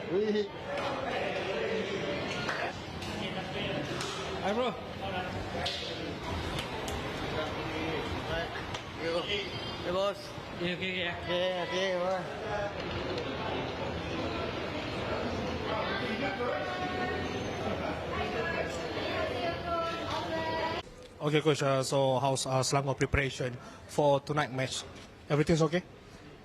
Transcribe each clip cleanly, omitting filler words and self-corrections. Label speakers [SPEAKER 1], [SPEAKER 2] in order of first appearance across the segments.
[SPEAKER 1] Hi bro.
[SPEAKER 2] Hey boss.
[SPEAKER 1] Okay.
[SPEAKER 2] Okay, boss.
[SPEAKER 1] Okay, coach. So how's Selangor preparation for tonight match? Everything's okay?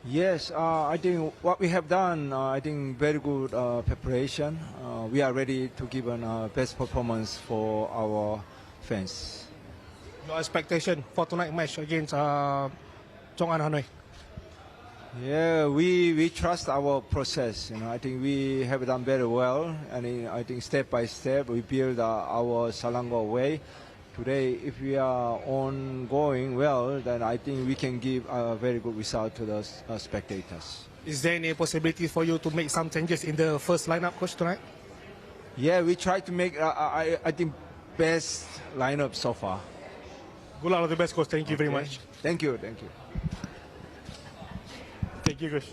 [SPEAKER 3] Yes, I think what we have done, I think very good preparation. We are ready to give a best performance for our fans.
[SPEAKER 1] Your expectation for tonight match against Chong'an Hanoi?
[SPEAKER 3] Yeah, we trust our process. I think we have done very well, and I think step by step we build our Selangor way. Today, if we are ongoing well, then I think we can give a very good result to the spectators.
[SPEAKER 1] Is there any possibility for you to make some changes in the first lineup, coach, tonight?
[SPEAKER 3] Yeah, we try to make I think best lineup so far.
[SPEAKER 1] Good luck, all the best, coach. Thank you very much.
[SPEAKER 3] Thank you.
[SPEAKER 1] Thank you, coach.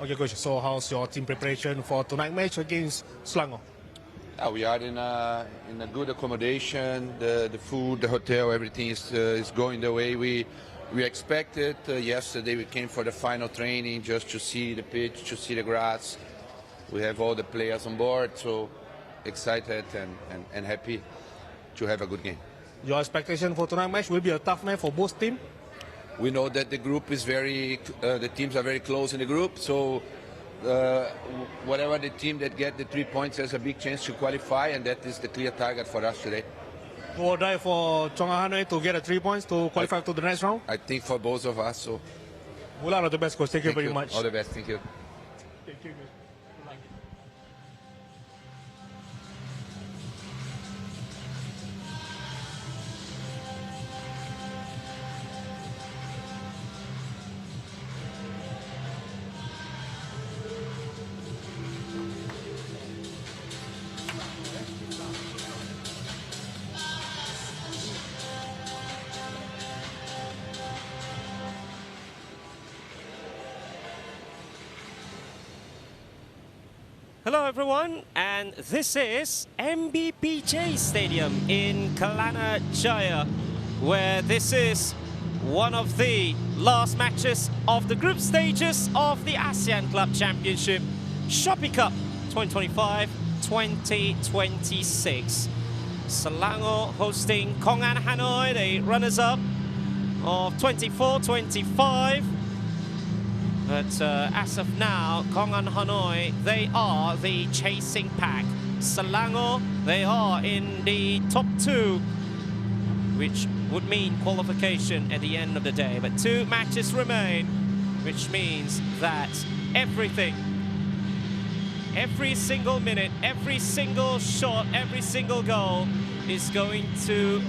[SPEAKER 1] Okay, coach. So how's your team preparation for tonight match against Selangor?
[SPEAKER 4] We are in a good accommodation. The food, the hotel, everything is going the way we expected. Yesterday we came for the final training just to see the pitch, to see the grass. We have all the players on board, so excited and happy to have a good game.
[SPEAKER 1] Your expectation for tonight match will be a tough match for both teams?
[SPEAKER 4] We know that the group is the teams are very close in the group, so whatever the team that get the 3 points has a big chance to qualify, and that is the clear target for us today.
[SPEAKER 1] You will die for Chong'an Hanoi to get 3 points to qualify to the next round?
[SPEAKER 4] I think for both of us, so.
[SPEAKER 1] Good luck, all the best, coach. Thank you very much.
[SPEAKER 4] All the best, thank you.
[SPEAKER 1] Thank you.
[SPEAKER 5] Hello everyone, and this is MBPJ Stadium in Kelana Jaya, where this is one of the last matches of the group stages of the ASEAN Club Championship Shopee Cup 2025-2026. Selangor hosting Chong'an Hanoi, the runners-up of 24-25. But as of now, Chong'an Hanoi, they are the chasing pack. Selangor, they are in the top 2, which would mean qualification at the end of the day. But 2 matches remain, which means that everything every single minute, every single shot, every single goal is going to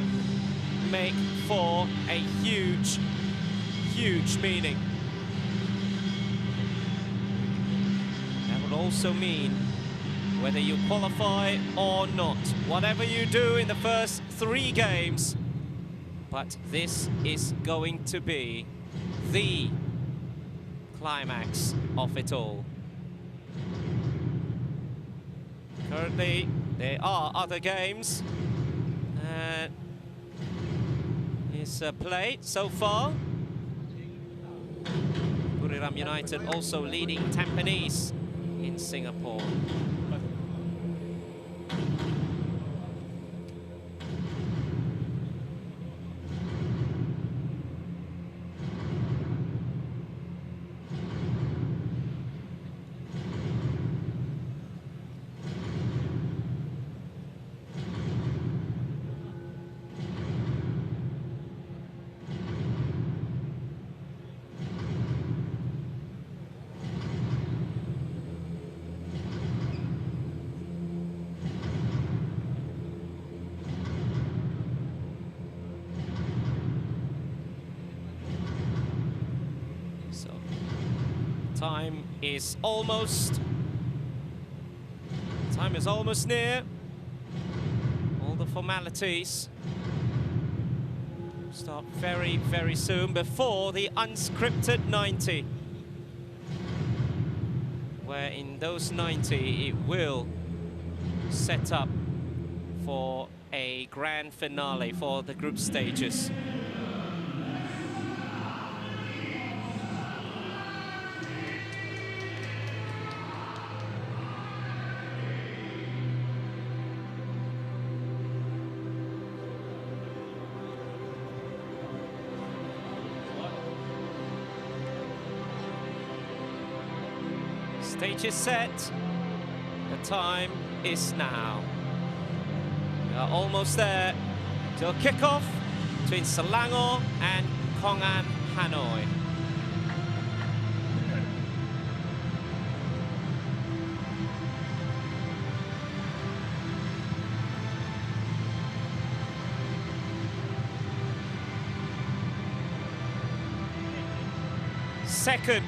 [SPEAKER 5] make for a huge, huge meaning. That would also mean whether you qualify or not, whatever you do in the first 3 games, but this is going to be the climax of it all. Currently, there are other games is played so far. Buriram United also leading Tampines in Singapore. Time is almost near. All the formalities start very, very soon before the unscripted 90. Where in those 90 it will set up for a grand finale for the group stages. Stage is set. The time is now. We are almost there till kickoff between Selangor and Công An Hanoi. Second,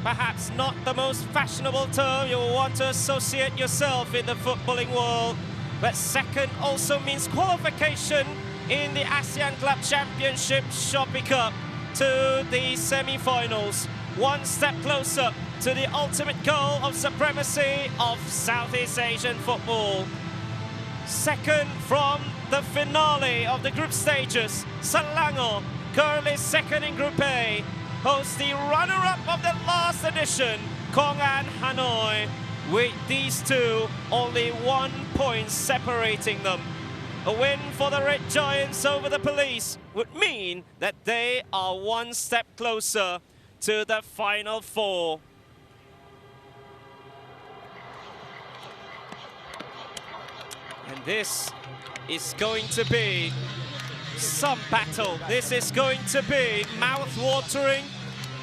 [SPEAKER 5] perhaps not the most fashionable term you will want to associate yourself in the footballing world, but second also means qualification in the ASEAN Club Championship Shopee Cup to the semi-finals. One step closer to the ultimate goal of supremacy of Southeast Asian football. Second from the finale of the group stages, Selangor, currently second in Group A, hosts the runner-up of the last edition, Công An Hanoi, with these two only 1 point separating them. A win for the Red Giants over the Police would mean that they are 1 step closer to the Final Four. And this is going to be some battle. This is going to be mouth-watering.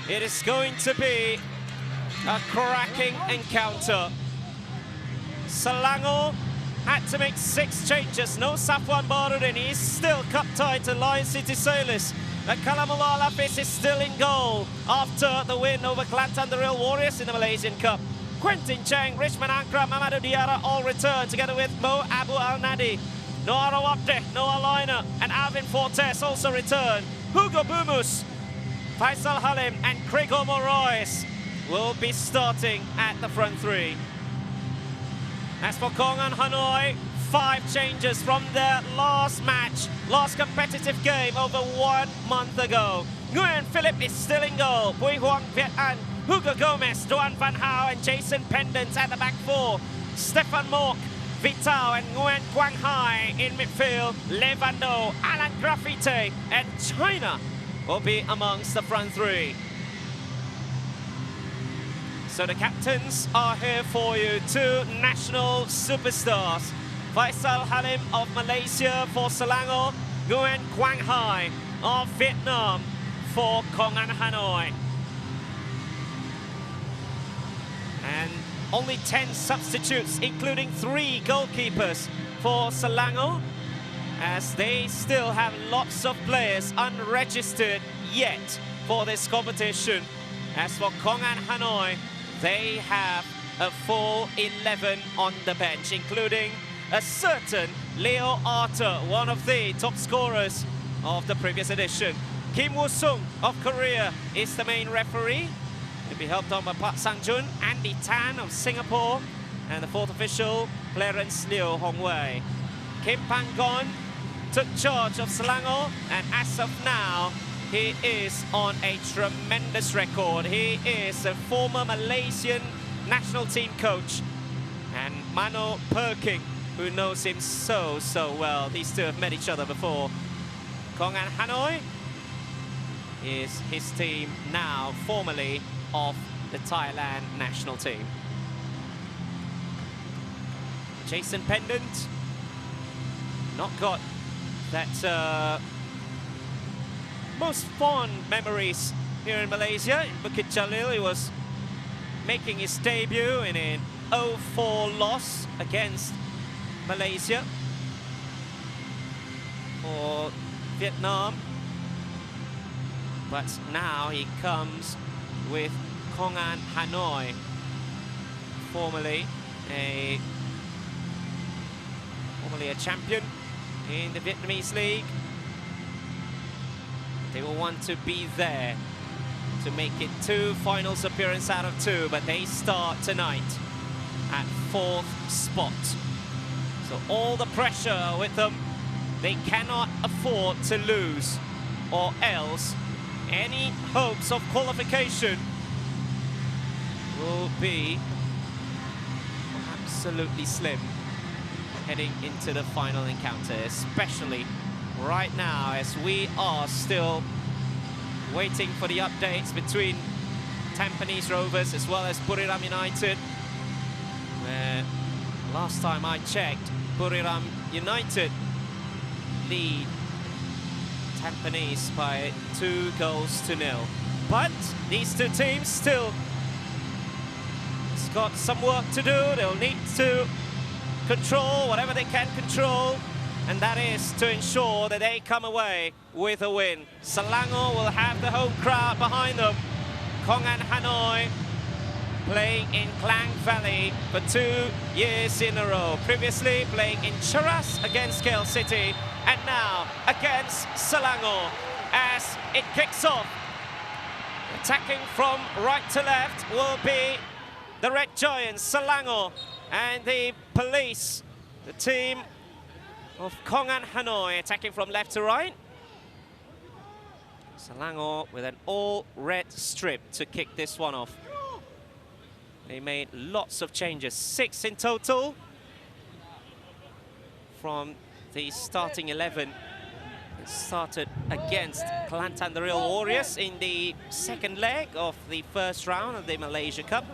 [SPEAKER 5] It is going to be a cracking encounter. Selangor had to make 6 changes. No Safwan Baharudin. He's still cup-tied to Lion City Sailors. Kalamullah Lafis is still in goal after the win over Kelantan the Real Warriors in the Malaysian Cup. Quentin Cheng, Richmond Ankra, Mamadou Diarra all return together with Mo Abu Al-Nadi. Noah Rawabde, Noah Liner, and Alvin Fortes also return. Hugo Bumus, Faisal Halim, and Gregor Moraes will be starting at the front 3. As for Công An Hanoi, 5 changes from their last match, last competitive game over 1 month ago. Nguyen Philip is still in goal. Bui Huang Viet An, Hugo Gomez, Duan Van Hao, and Jason Pendant at the back 4. Stefan Mork, Vital and Nguyen Quang Hai in midfield. Levando, Alan Graffite, and China will be amongst the front 3. So the captains are here for you, 2 national superstars. Faisal Halim of Malaysia for Selangor, Nguyen Quang Hai of Vietnam for Công An Hanoi. And Only 10 substitutes, including 3 goalkeepers for Selangor, as they still have lots of players unregistered yet for this competition. As for Công and Hanoi, they have a full 11 on the bench, including a certain Leo Arthur, one of the top scorers of the previous edition. Kim Woo-sung of Korea is the main referee. He'll be helped on by Park Sang-jun, Andy Tan of Singapore, and the fourth official, Clarence Liu Hongwei. Kim Pang-gon took charge of Selangor, and as of now, he is on a tremendous record. He is a former Malaysian national team coach, and Mano Perking, who knows him so well. These two have met each other before. Công and Hanoi is his team now, formerly of the Thailand national team. Jason Pendant, not got that most fond memories here in Malaysia. In Bukit Jalil, he was making his debut in an 0-4 loss against Malaysia for Vietnam. But now he comes with Công and Hanoi, formerly a champion in the Vietnamese league. They will want to be there to make it 2 finals appearance out of 2, but they start tonight at 4th spot. So all the pressure with them, they cannot afford to lose, or else any hopes of qualification will be absolutely slim heading into the final encounter, especially right now as we are still waiting for the updates between Tampines Rovers as well as Buriram United, where last time I checked, Buriram United lead Tampines by 2-0. But these two teams still got some work to do. They'll need to control whatever they can control, and that is to ensure that they come away with a win. Selangor will have the home crowd behind them. Công and Hanoi playing in Klang Valley for 2 years in a row. Previously playing in Cheras against KL City, and now against Selangor as it kicks off. Attacking from right to left will be the Red Giants, Selangor, and the Police, the team of Công and Hanoi, attacking from left to right. Selangor with an all-red strip to kick this one off. They made lots of changes, 6 in total from the starting 11. It started against Kelantan the Real Warriors in the second leg of the first round of the Malaysia Cup,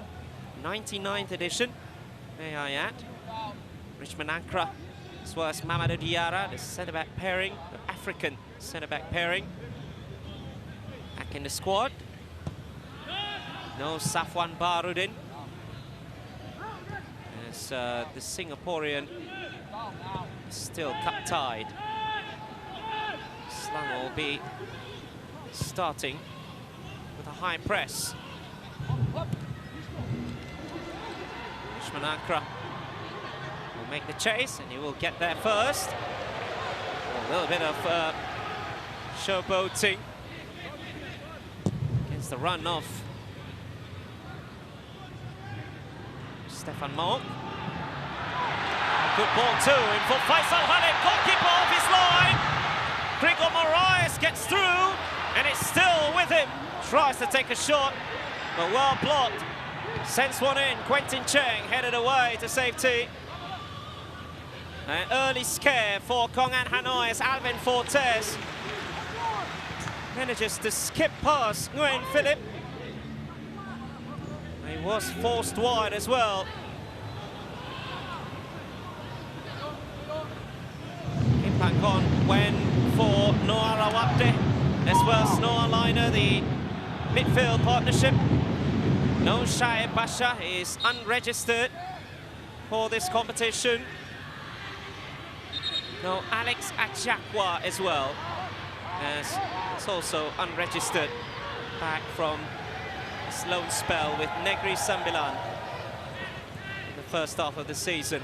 [SPEAKER 5] 99th edition, may I add. Richmond Ankra, as well as Mamadou Diarra, the centre-back pairing, the African centre-back pairing, back in the squad. No Safwan Barudin, as the Singaporean is still cup-tied. Selangor will be starting with a high press. Richmond Ankra will make the chase, and he will get there first. A little bit of showboating against the run of Stefan Mok. Good ball too in for Faisal Khalid, goalkeeper off his line. Gregor Moraes gets through, and it's still with him. Tries to take a shot, but well blocked. Sends one in. Quentin Cheng headed away to safety. An early scare for Công and Hanoi as Alvin Fortes manages to skip past Nguyen Philip. He was forced wide as well. Kim Pang-gon went for Noah Rawabde as well as Noah Liner, the midfield partnership. No Shaib Basha is unregistered for this competition. No Alex Achakwa as well, as it's also unregistered back from his loan spell with Negri Sembilan in the first half of the season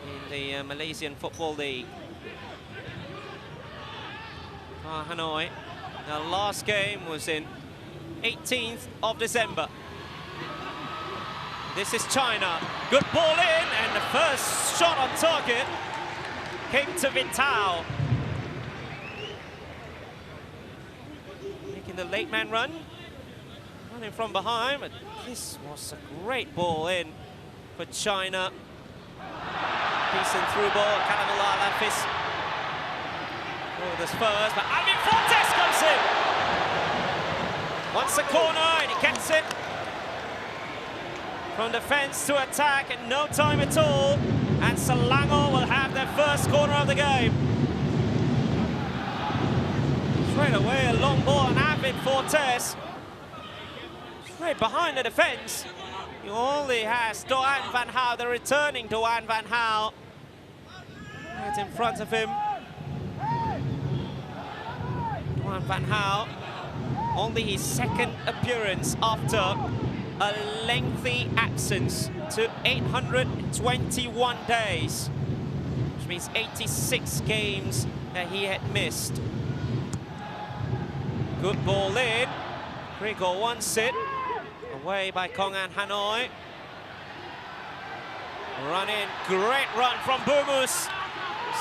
[SPEAKER 5] in the Malaysian Football League. Hanoi, the last game was in 18th of December. This is China. Good ball in, and the first shot on target came to Vitao. Making the late man run. Running from behind, but this was a great ball in for China. Decent through ball, Kalamullah Lafis. Oh, this first, but Alvin Fortes comes in. Wants the corner, and he gets it. From defence to attack in no time at all. And Selangor will have their first corner of the game. Straight away, a long ball, and Alvin Fortes. Straight behind the defence. He only has Doan Van Hao, the returning Doan Van Hao. Right in front of him. Doan Van Hao, only his second appearance after a lengthy absence to 821 days, which means 86 games that he had missed. Good ball in. Grigor wants it. Away by Công and Hanoi. Run in, great run from Bumus.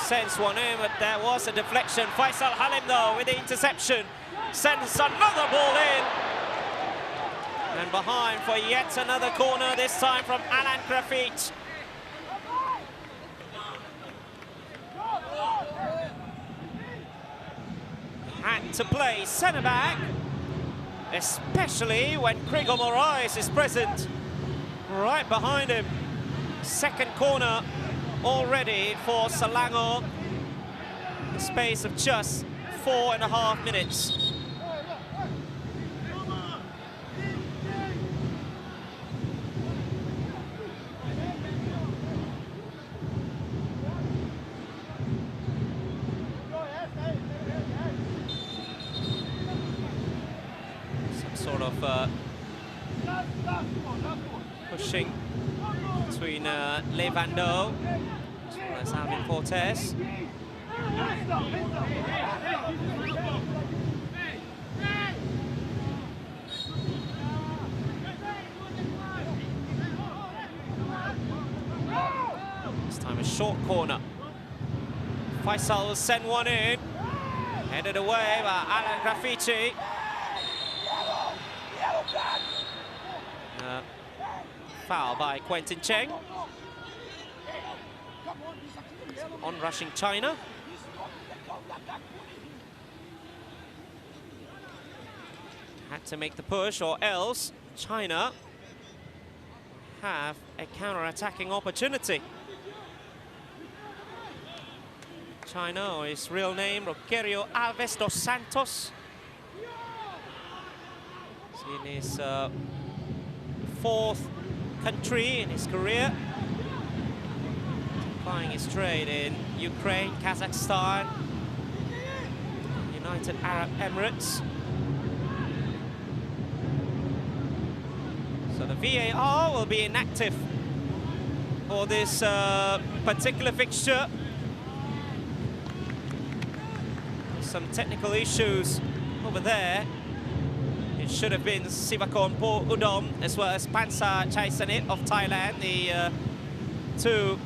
[SPEAKER 5] Sends one in, but there was a deflection. Faisal Halim, though, with the interception, sends another ball in. And behind for yet another corner, this time from Alan Grafit. Had to play centre-back, especially when Grigor Moraes is present right behind him. Second corner already for Selangor. In the space of just 4.5 minutes. Sort of pushing between Levando as well as Alvin Fortes. This time a short corner. Faisal will send one in. Headed away by Alan Grafiti. Foul by Quentin Cheng. On rushing China. Had to make the push, or else China have a counter-attacking opportunity. China, or his real name, Rogerio Alves dos Santos. In his fourth country in his career, plying his trade in Ukraine, Kazakhstan, United Arab Emirates. So the VAR will be inactive for this particular fixture. Some technical issues over there. It should have been Sivakon Po Udom as well as Pansa Chaisanit of Thailand, the two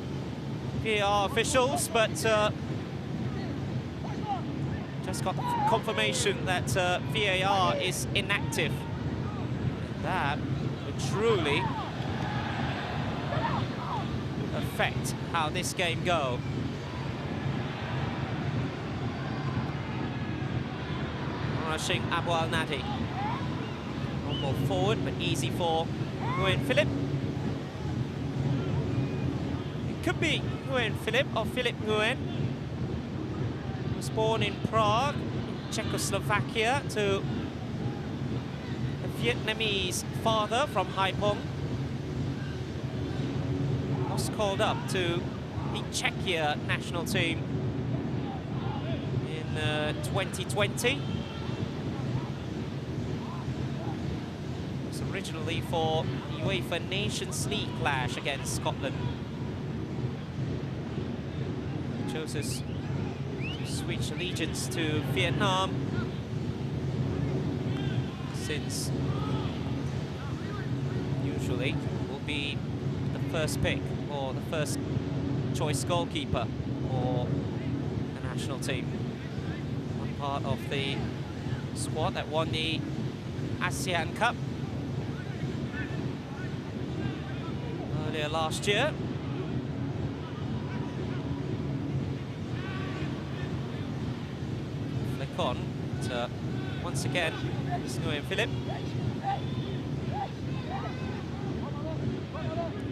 [SPEAKER 5] VAR officials, but just got confirmation that VAR is inactive. That would truly affect how this game goes. Rushing Abu Al-Nadi. One ball forward, but easy for Nguyen Philip. It could be Nguyen Philip or Philip Nguyen. He was born in Prague, Czechoslovakia, to a Vietnamese father from Haiphong was called up to the Czechia national team in 2020. It was originally for the UEFA Nations League clash against Scotland. He chose to switch allegiance to Vietnam since usually will be the first pick or the first choice goalkeeper for the national team. One part of the squad that won the ASEAN Cup earlier last year. Flick on, but, once again, it's Nguyen Philip.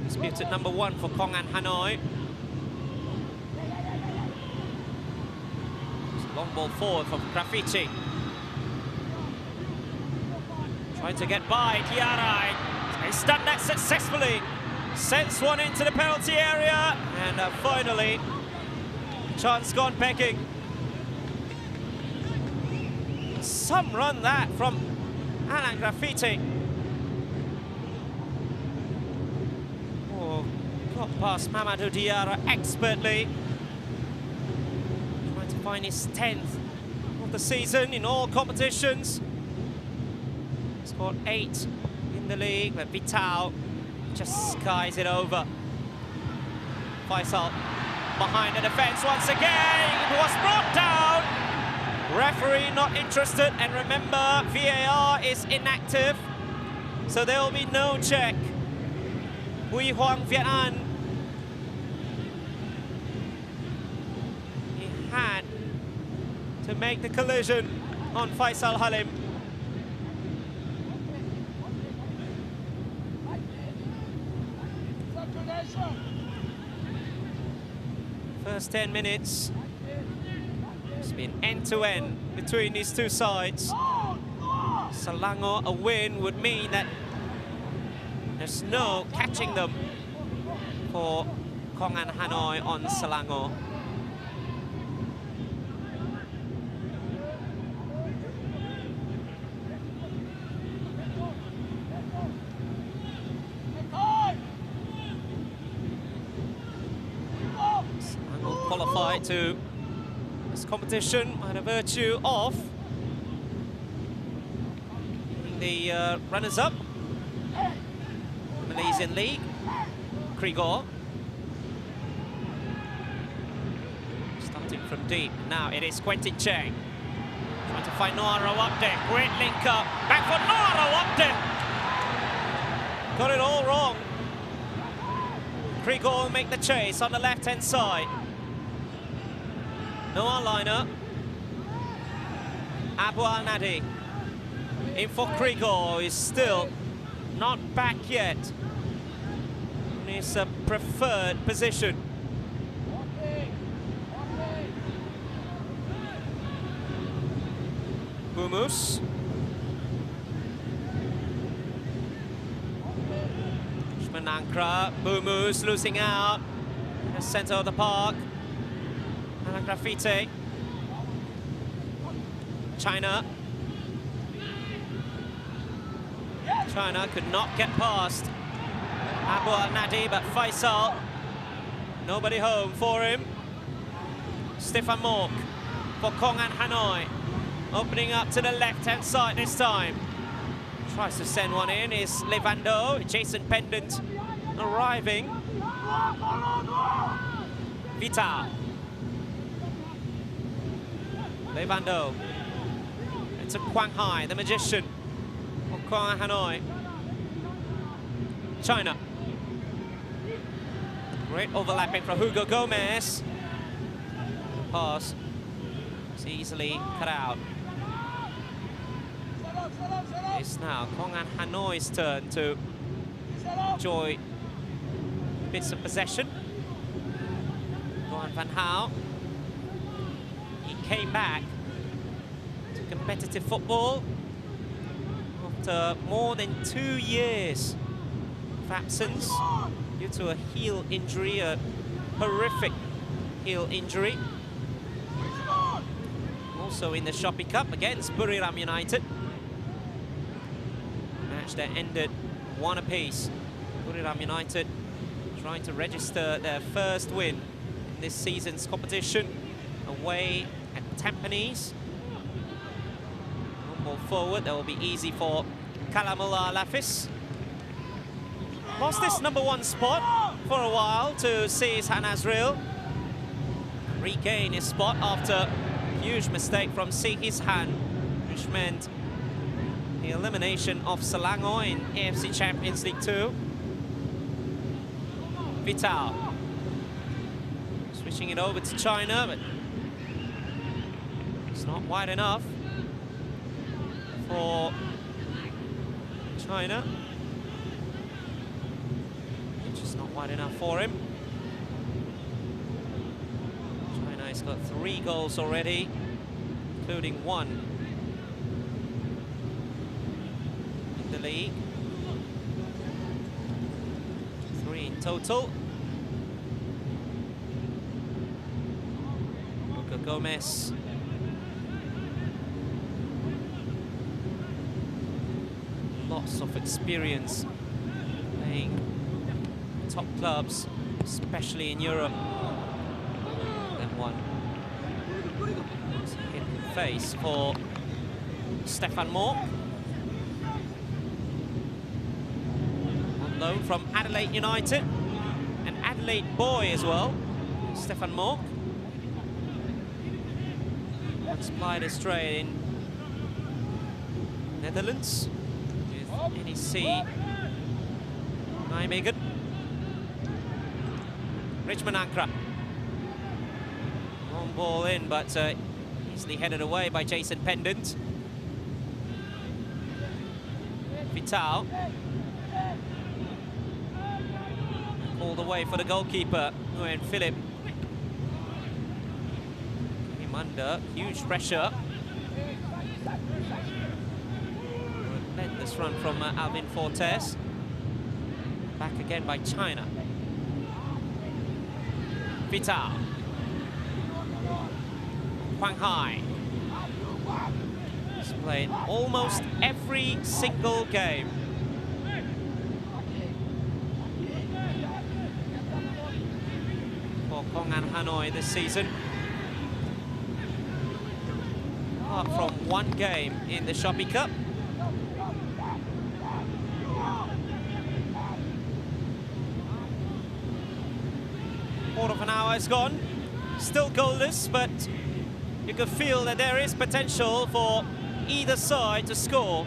[SPEAKER 5] Disputed number 1 for Công and Hanoi. Long ball forward from Graffiti. Trying to get by Tiara. He's done that successfully. Sends one into the penalty area. And finally, chance gone begging. Some run that from Alan Graffiti. Oh, got past Mamadou Diarra expertly. Trying to find his 10th of the season in all competitions. Scored 8 in the league, but Vital just skies it over. Faisal behind the defense once again. It was brought down. Referee not interested, and remember, VAR is inactive, so there will be no check. Huy Hoàng Việt An. He had to make the collision on Faisal Halim. First 10 minutes. It's been end-to-end between these two sides. Selangor a win would mean that there's no catching them for Công and Hanoi on Selangor. Selangor qualified to this competition by the virtue of being the runners-up, the Malaysian League. Krigor starting from deep. Now it is Quentin Cheng trying to find Noaro up there. Great link up. Back for Noaro up there. Got it all wrong. Krigor will make the chase on the left-hand side. No one-liner. Abu Al-Nadi in for Krigor, is still not back yet in his preferred position. Bumus. Shmanankra, Bumus losing out in the center of the park. And Graffiti. China. China could not get past Abu Al-Nadi, but Faisal, nobody home for him. Stefan Mork for Công and Hanoi. Opening up to the left-hand side this time. Tries to send one in, is Levando. Jason Pendant arriving. Vital. Levando. It's a Quang Hai, the magician of Công and Hanoi. China. Great overlapping from Hugo Gomez. The pass is easily cut out. It's now Công and Hanoi's turn to enjoy bits of possession. Nguyen Van Hao. He came back to competitive football after more than 2 years of absence due to a heel injury, a horrific heel injury. Also in the Shopee Cup against Buriram United. Match that ended 1 apiece. Buriram United trying to register their first win in this season's competition away at Tampines. One ball forward, that will be easy for Kalamullah Lafis. Lost this #1 spot for a while to Seiz Hanazril. Regain his spot after a huge mistake from Seiz Han, which meant the elimination of Selangor in AFC Champions League 2. Vital switching it over to China, but it's not wide enough for China. It's just not wide enough for him. China has got 3 goals already, including 1 in the league. 3 in total. Luka Gomez. Lots of experience playing top clubs, especially in Europe. Then one hit in the face for Stefan Moore. On loan from Adelaide United, an Adelaide boy as well, Stefan Moore. Once plied his trade in Netherlands with NEC Nijmegen. Richmond Ankara. Long ball in, but easily headed away by Jason Pendant. Vital. Called away for the goalkeeper, Nguyen Philip. Came under huge pressure. Relentless run from Alvin Fortes. Back again by China. Vital. Huang Hai. He's played almost every single game. For Công an Hanoi this season. Apart from 1 game in the Shopee Cup. Quarter of an hour is gone. Still goalless, but you can feel that there is potential for either side to score.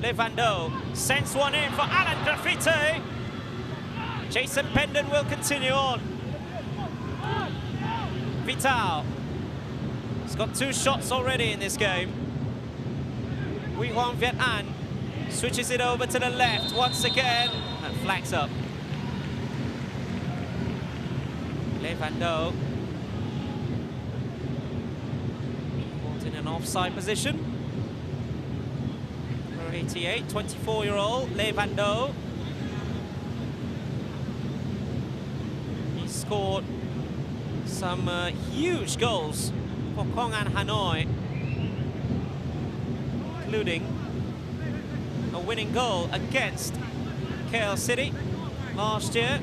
[SPEAKER 5] Levando sends one in for Alan Graffiti. Jason Pendant will continue on. Vital. He's got 2 shots already in this game. Huy Hoàng Viet An switches it over to the left once again and flags up. Levando. Caught in an offside position. Number 88, 24-year-old Levando. He scored some huge goals for Công an Hanoi, including a winning goal against KL City last year.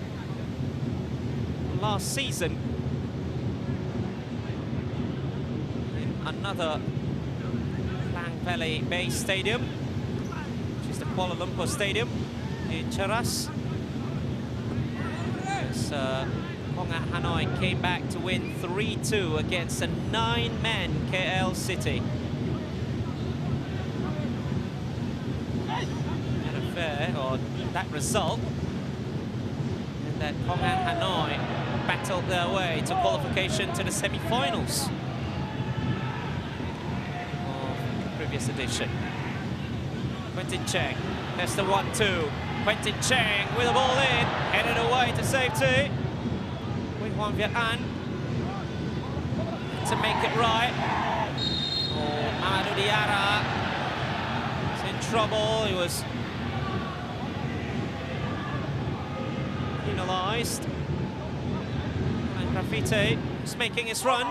[SPEAKER 5] Last season in another Klang Valley-based stadium, which is the Kuala Lumpur Stadium in Cheras. As Công an Hanoi came back to win 3-2 against a 9-man KL City. That affair, or that result, and that Công an Hanoi battled their way to qualification to the semi-finals of the previous edition. Quentin Cheng, there's the 1-2. Quentin Cheng with the ball in, headed away to safety. Huy Hoàng Viet An to make it right. Oh, Amadou Diarra trouble. He was penalised. And Graffiti is making his run.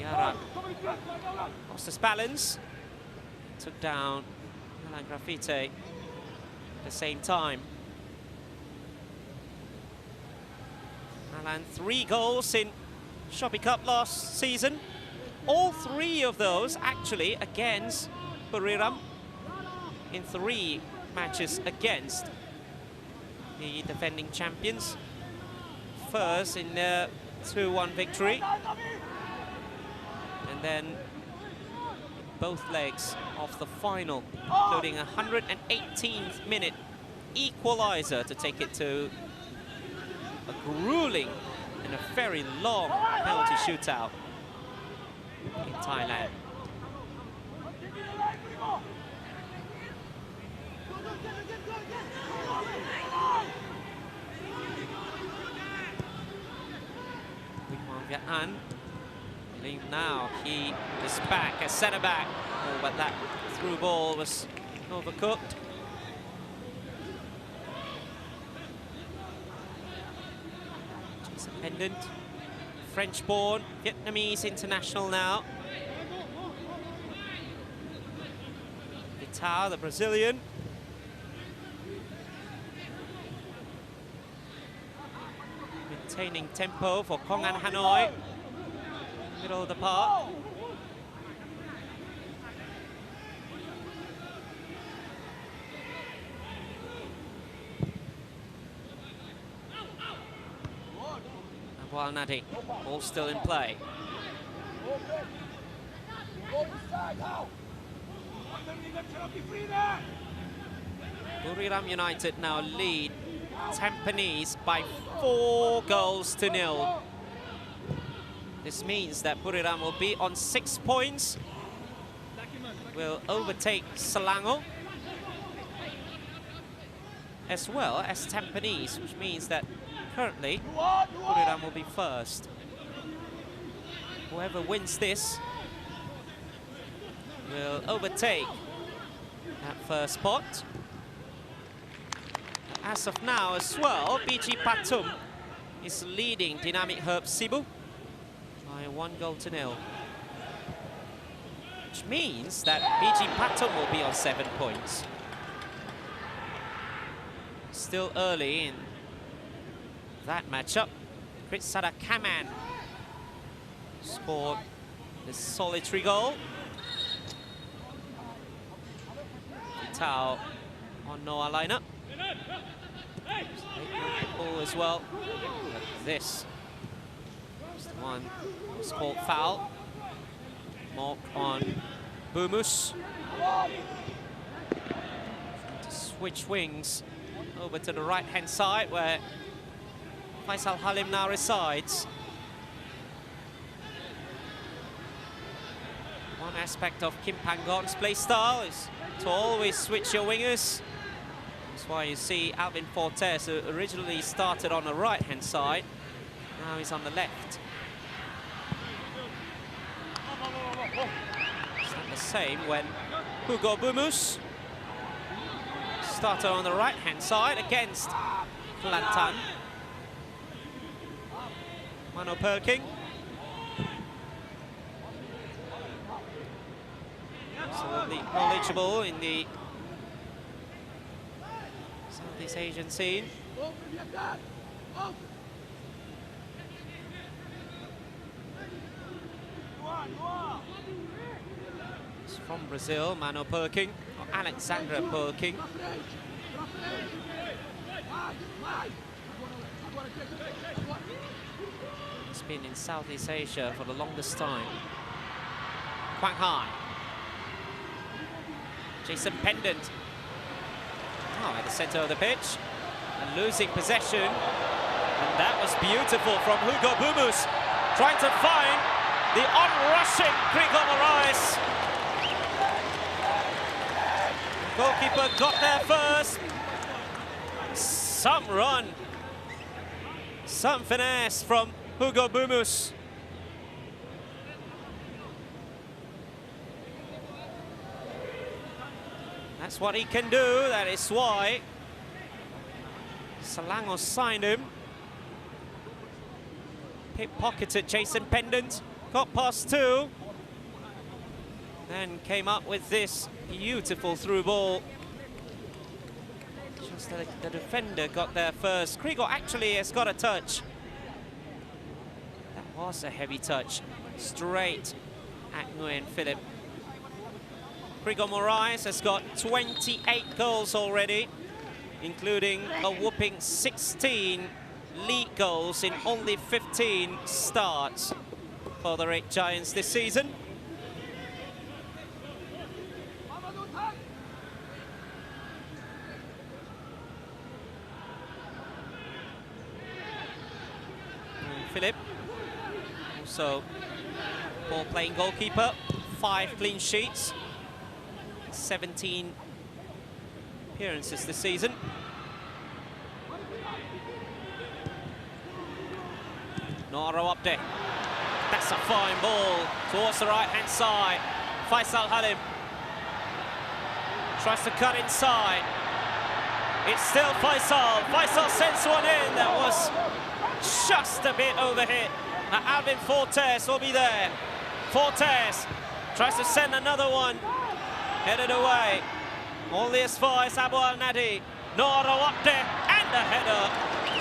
[SPEAKER 5] Yara lost his balance. Took down Alan Graffiti at the same time. Alan, 3 goals in Shopee Cup last season. All 3 of those actually against Buriram in 3 matches against the defending champions. First in their 2-1 victory. And then both legs of the final, including a 118th minute equaliser to take it to a grueling and a very long penalty shootout in Thailand. Viet An. Now he is back as centre-back. Oh, but that through ball was overcooked. Jason Pendant, French-born, Vietnamese international now. Vital, the Brazilian. Maintaining tempo for Công An Hanoi. Middle of the park. Abwal Nadi, all still in play. Buriram United now lead Tampines by 4 goals to 0. This means that Buriram will be on 6 points, will overtake Selangor, as well as Tampines, which means that currently Buriram will be first. Whoever wins this will overtake that first spot. As of now as well, BG Patum is leading Dynamic Herb Cebu by 1 goal to 0. Which means that BG Patum will be on 7 points. Still early in that matchup. Kritsada Kaman scored the solitary goal. Vital on Noah lineup. Ball as well. But this is the one who's called foul. Mark on Bumus. To switch wings over to the right-hand side where Faisal Halim now resides. One aspect of Kim Panggon's play style is to always switch your wingers. That's why you see Alvin Fortes, who originally started on the right-hand side, now he's on the left. It's not the same when Hugo Bumus started on the right-hand side against Kelantan. Mano Perking. Absolutely knowledgeable in the Southeast Asian scene. He's from Brazil, Mano Perking, or Alexandra Perking. He's been in Southeast Asia for the longest time. Quang Hai. Jason Pendant. Oh, at the center of the pitch. And losing possession. And that was beautiful from Hugo Bumus. Trying to find the on-rushing Gregor Moraes. Goalkeeper got there first. Some run. Some finesse from Hugo Bumus. That's what he can do. That is why Selangor signed him. Pickpocketed Jason Pendant, got past two, then came up with this beautiful through ball. Just the defender got there first. Krigor actually has got a touch. That was a heavy touch, straight at Nguyen Philip. Krigor Moraes has got 28 goals already, including a whooping 16 league goals in only 15 starts for the Red Giants this season. And Philip, also ball-playing goalkeeper, 5 clean sheets, 17 appearances this season. Noro up there. That's a fine ball towards the right-hand side. Faisal Halim tries to cut inside. It's still Faisal. Faisal sends one in. That was just a bit overhit. Now Alvin Fortes will be there. Fortes tries to send another one. Headed away. Only as far as Abu Al-Nadi. Noro up there. And a header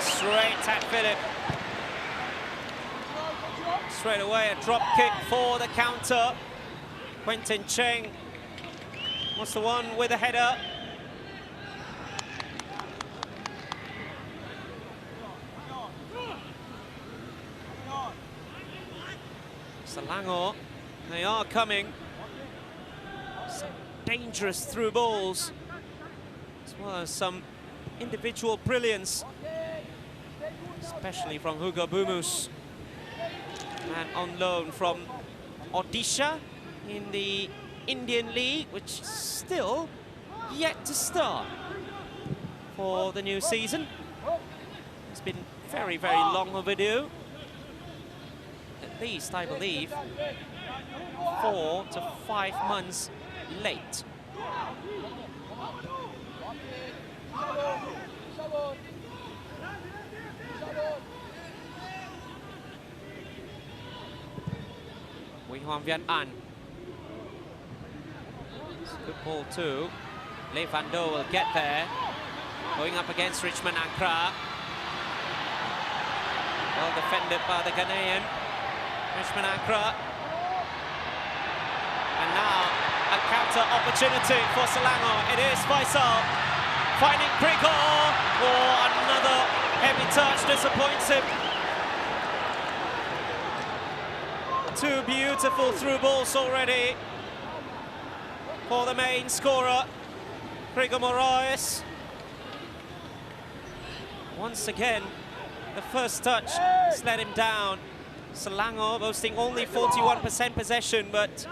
[SPEAKER 5] straight at Philip. Straight away, a drop kick for the counter. Quentin Cheng was the one with a header. Selangor, they are coming. Some dangerous through balls, as well as some individual brilliance, especially from Hugo Bumus. And on loan from Odisha in the Indian League, which is still yet to start for the new season. It's been very, very long overdue. At least, I believe, 4 to 5 months late. Wei Huang Vian An. It's a good ball too. Le Van Do will get there. Going up against Richmond Ankara. Well defended by the Ghanaian. Richmond Ankara. And now a counter opportunity for Selangor. It is Faisal finding Krigor. Oh, another heavy touch disappoints him. 2 beautiful through balls already for the main scorer, Krigor Moraes. Once again, the first touch has let him down. Selangor boasting only 41% possession, but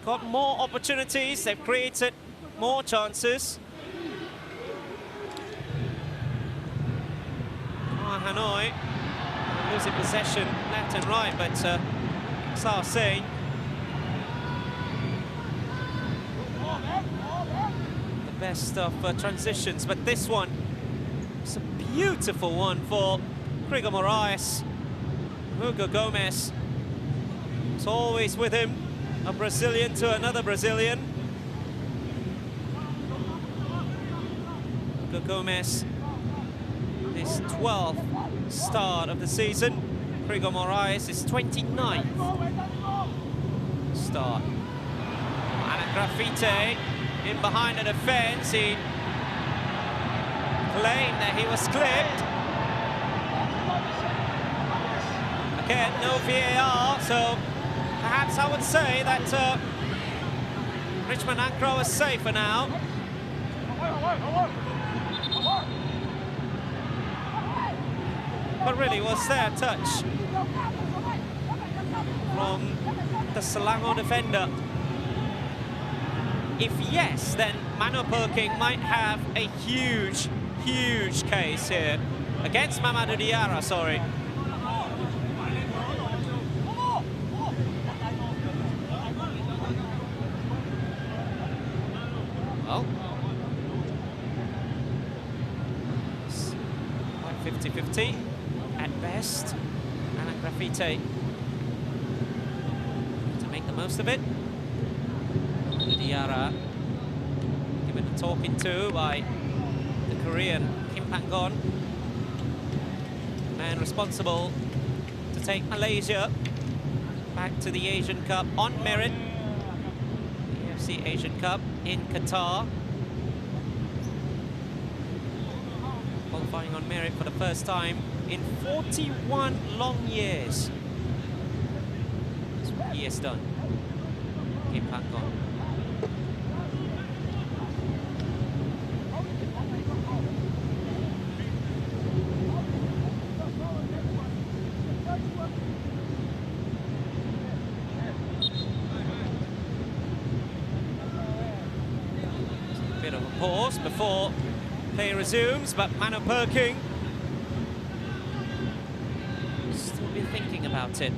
[SPEAKER 5] got more opportunities. They've created more chances. Hanoi losing possession left and right, but Sao saying the best of transitions, but this one is a beautiful one for Krigor Moraes. Hugo Gomez is always with him, a Brazilian to another Brazilian. Hugo Gomez, his 12th start of the season. Krigor Moraes is 29th start. And a graffiti in behind the defence. He claimed that he was clipped. Again, no VAR, so perhaps I would say that Richmond Ankara is safer now. But really, was there a touch from the Selangor defender? If yes, then Mano Perking might have a huge, huge case here against Mamadou Diarra, sorry. 50-50 at best. Alan Graffite to make the most of it. Diarra given a talking to by the Korean Kim Pang-gon, man responsible to take Malaysia back to the Asian Cup on merit. The AFC Asian Cup in Qatar. Qualifying on merit for the first time in 41 long years. That's what he has done. Kim Pang-gon. Bit of a pause before play resumes, but Mano Perking still be thinking about it,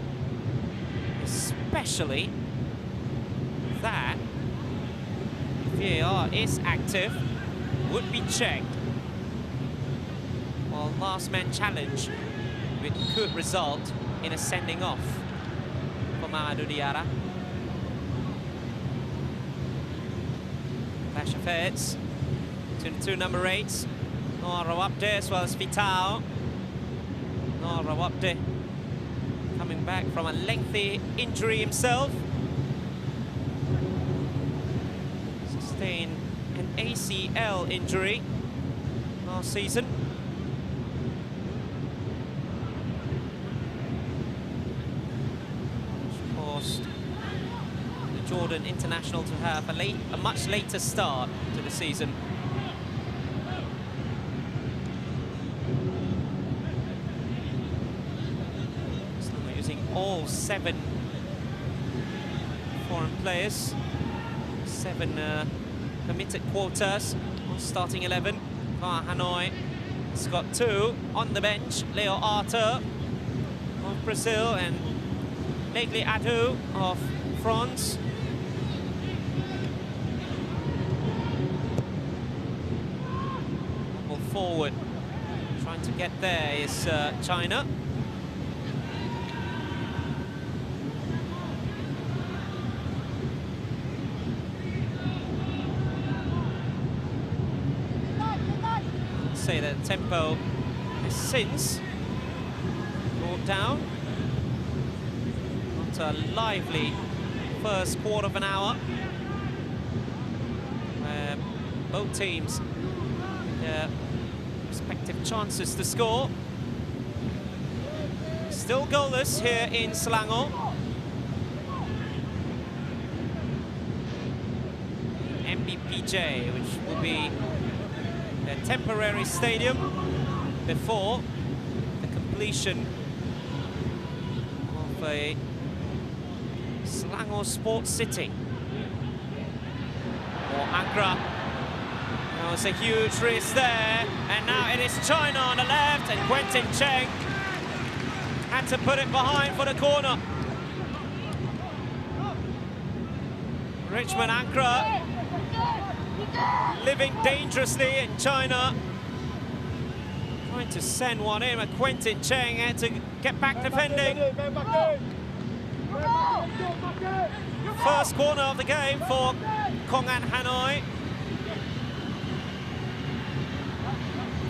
[SPEAKER 5] especially that if VAR is active, would be checked, while last man challenge could result in a sending off for Mamadou Diarra. Clash of heads between the two number 8s, Noah Rawabde as well as Vitao. Noah Rawabde coming back from a lengthy injury himself. Sustained an ACL injury last season. Which caused the Jordan international to have a much later start to the season. All 7 foreign players, 7 permitted quotas on starting 11. Hanoi has got 2 on the bench. Leo Arthur of Brazil and Legli Adu of France. Ball forward, trying to get there is China. Say that tempo has since brought down. Not a lively first quarter of an hour, where both teams their respective chances to score. Still goalless here in Selangor. MBPJ, which will be their temporary stadium before the completion of a Selangor Sports City. Or Ankara. Oh, it's a huge risk there, and now it is China on the left, and Quentin Cheng had to put it behind for the corner. Richmond Ankara living dangerously in China, trying to send one in, but Quentin Cheng had to get back defending. First corner of the game for Công and Hanoi.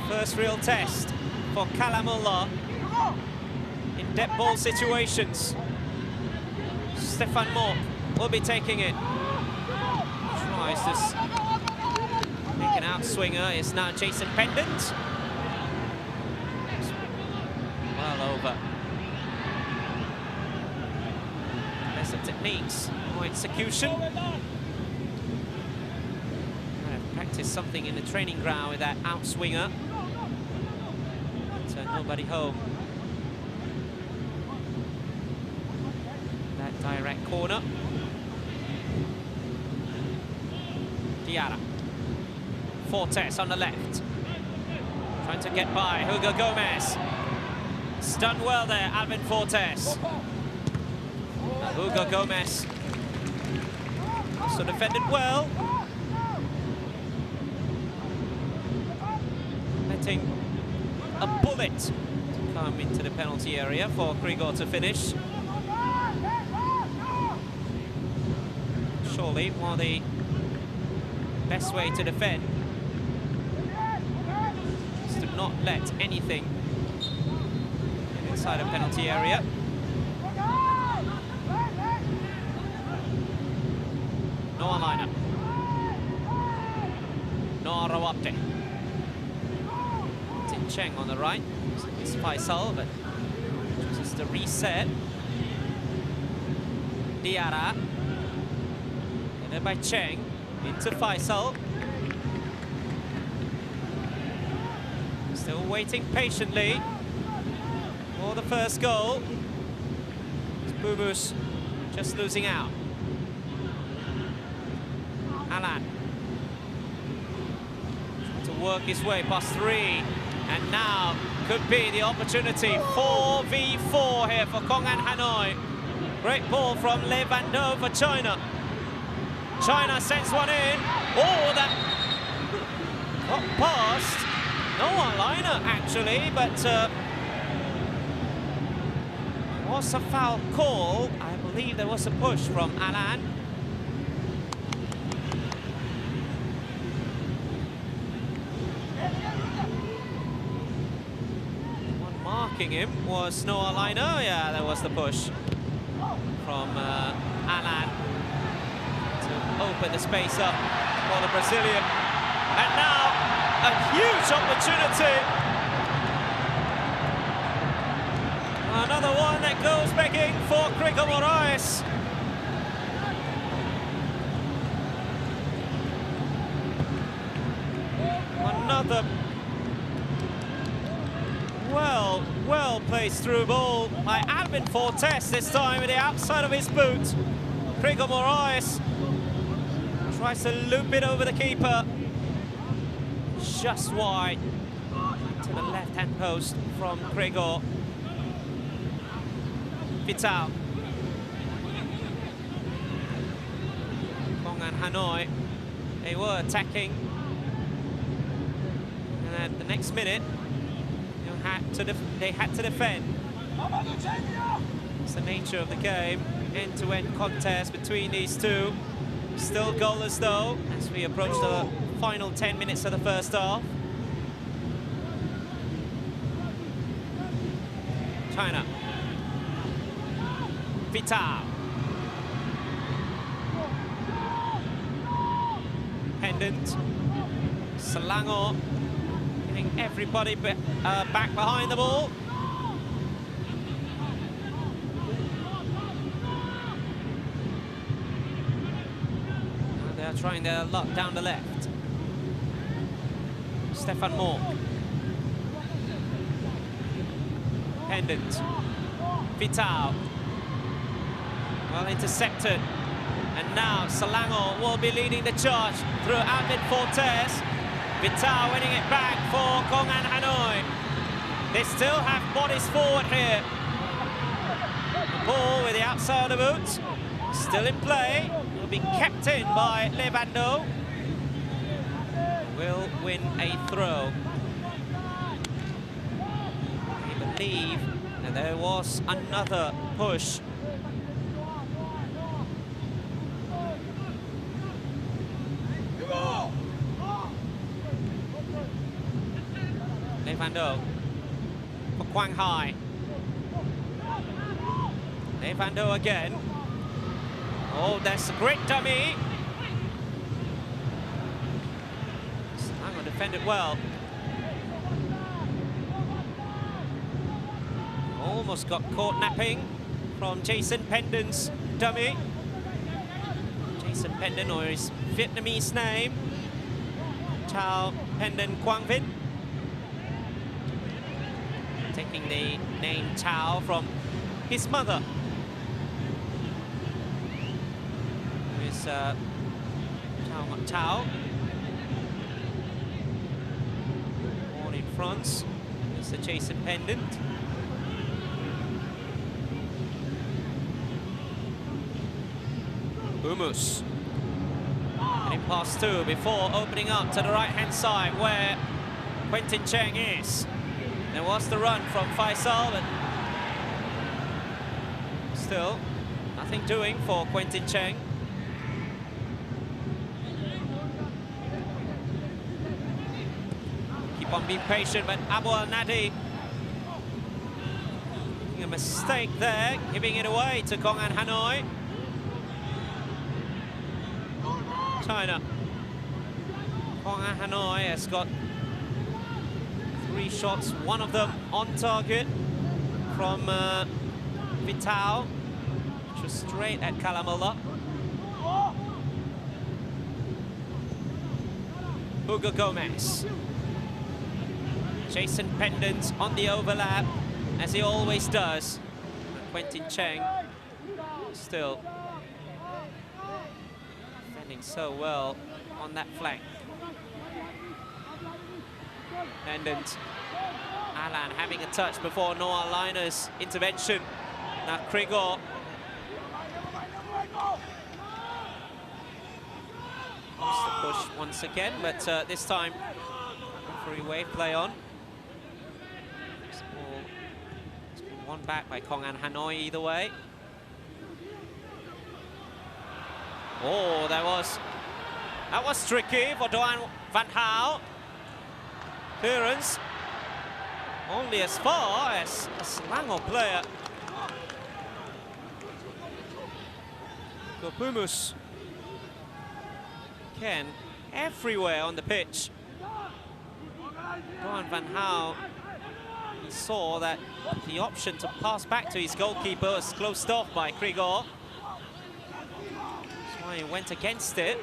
[SPEAKER 5] First real test for Kalamullah in dead ball situations. Stefan Mork will be taking it. Tries this. Make an outswinger is now Jason Pendant. Well over. Best of techniques, more execution. I've practiced something in the training ground with that outswinger. But nobody home. That direct corner. Diarra. Fortes on the left. Trying to get by Hugo Gomez. It's done well there, Alvin Fortes. Hugo Gomez also defended well. Letting a bullet to come into the penalty area for Krigor to finish. Surely one of the best way to defend is to not let anything get inside a penalty area. Noah Liner. Noah Rawapte. Tin Cheng on the right. It's Faisal, but chooses to reset. Diarra. Headed by Cheng. Into Faisal. Still waiting patiently for the first goal. Bumus just losing out. Alan trying to work his way past 3, and now could be the opportunity. 4v4 here for Công and Hanoi. Great ball from Le Van Do for China. China sends one in. Oh, that got past. No one-liner actually, but was a foul call. I believe there was a push from Alan. One marking him was Noah Liner. Yeah, there was the push from Alan to open the space up for the Brazilian. And now a huge opportunity. Another one that goes begging for Krigor Moraes. Another well placed through ball by Alvin Fortes, this time with the outside of his boot. Krigor Moraes tries to loop it over the keeper. Just wide to the left-hand post from Krigor. Vital. Công and Hanoi, they were attacking. And at the next minute, they had to defend. It's the nature of the game. End-to-end contest between these two. Still goalless though, as we approach the final 10 minutes of the first half. China. Vital. Pendant. Selangor getting everybody back behind the ball. And they're trying their luck down the left. Stefan Moore. Pendant. Vital. Well intercepted. And now Selangor will be leading the charge through Alvin Fortes. Vital winning it back for Công and Hanoi. They still have bodies forward here. The ball with the outside of the boot. Still in play. Will be kept in by Le Van Do. Will win a throw. I believe that there was another push. Le Van Do for Quang Hai. Le Van Do again. Oh, that's a great dummy. Selangor defended well. Almost got caught napping from Jason Pendant's dummy. Jason Pendant, or his Vietnamese name, Chao Pendant Quang Vinh. Taking the name Chao from his mother, who is Chao Chao, born in France. Mr. Jason Pendant. Bumus. And in pass 2 before opening up to the right-hand side where Quentin Cheng is. There was the run from Faisal, but still nothing doing for Quentin Cheng. Keep on being patient, but Abu Al-Nadi making a mistake there, giving it away to Công An Hanoi. China. Công An Hanoi has got 3 shots, one of them on target from Vital, which was straight at Kalamola. Hugo Gomez. Jason Pendant on the overlap, as he always does. Quentin Cheng still defending so well on that flank. Pendant. Alan having a touch before Noah Liner's intervention. Now Krigor. Wants to push once again, but this time referee wave play on. It's been won back by Công An Hanoi either way. Oh, that was tricky for Doan Van Hao. Clearance only as far as a Selangor player. Gopumus. Again, everywhere on the pitch. Doan Van Hao, he saw that the option to pass back to his goalkeeper was closed off by Krigor. That's why he went against it,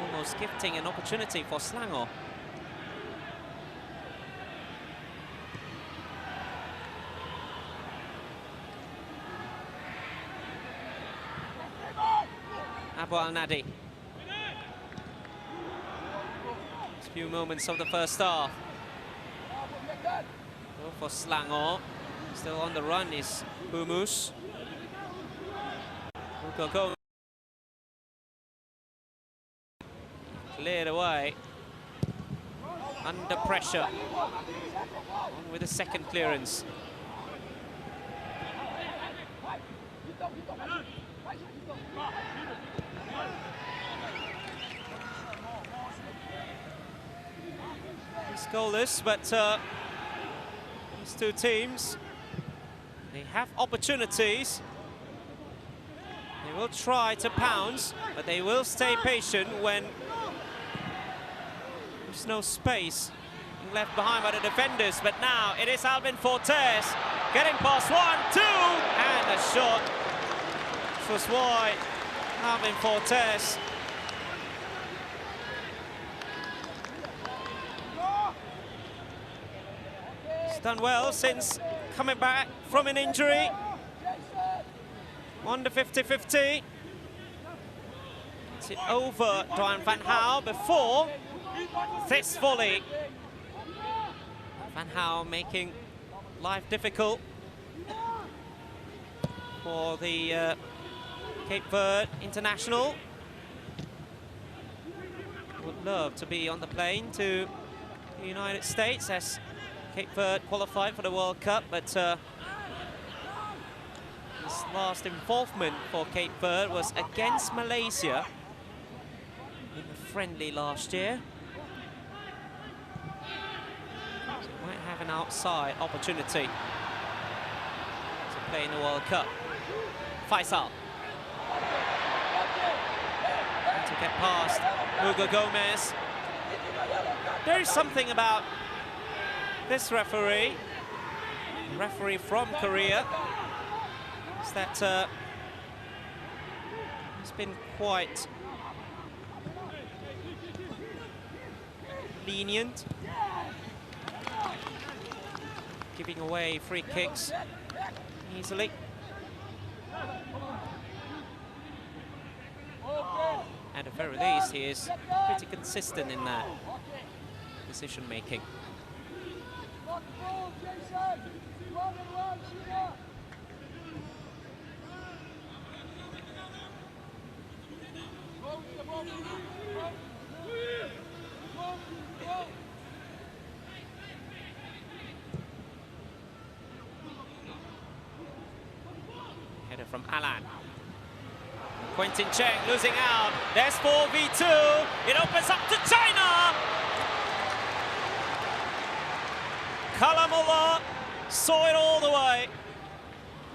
[SPEAKER 5] almost gifting an opportunity for Selangor. Abu Al-Nadi. A few moments of the first half. Go for Selangor. Still on the run is Humus. Go. Cleared away. Under pressure. On with the second clearance. It's goalless, but these two teams, they have opportunities. They will try to pounce, but they will stay patient when there's no space being left behind by the defenders. But now it is Alvin Fortes getting past 1, 2, and a shot. This was wide. Alvin Fortes. He's done well since coming back from an injury. On the 50-50. It's it over Doan Van Hao before this volley. Van Hao making life difficult for the Cape Verde international. Would love to be on the plane to the United States as Cape Verde qualified for the World Cup, but his last involvement for Cape Verde was against Malaysia in a friendly last year. So might have an outside opportunity to play in the World Cup. Faisal. And to get past Hugo Gomez. There is something about this referee from Korea, is that he's been quite lenient, giving away free kicks easily. At the very least, he is pretty consistent in that decision making. from Alan. Quentin Cheng losing out. There's 4v2. It opens up to China. Kalamullah saw it all the way.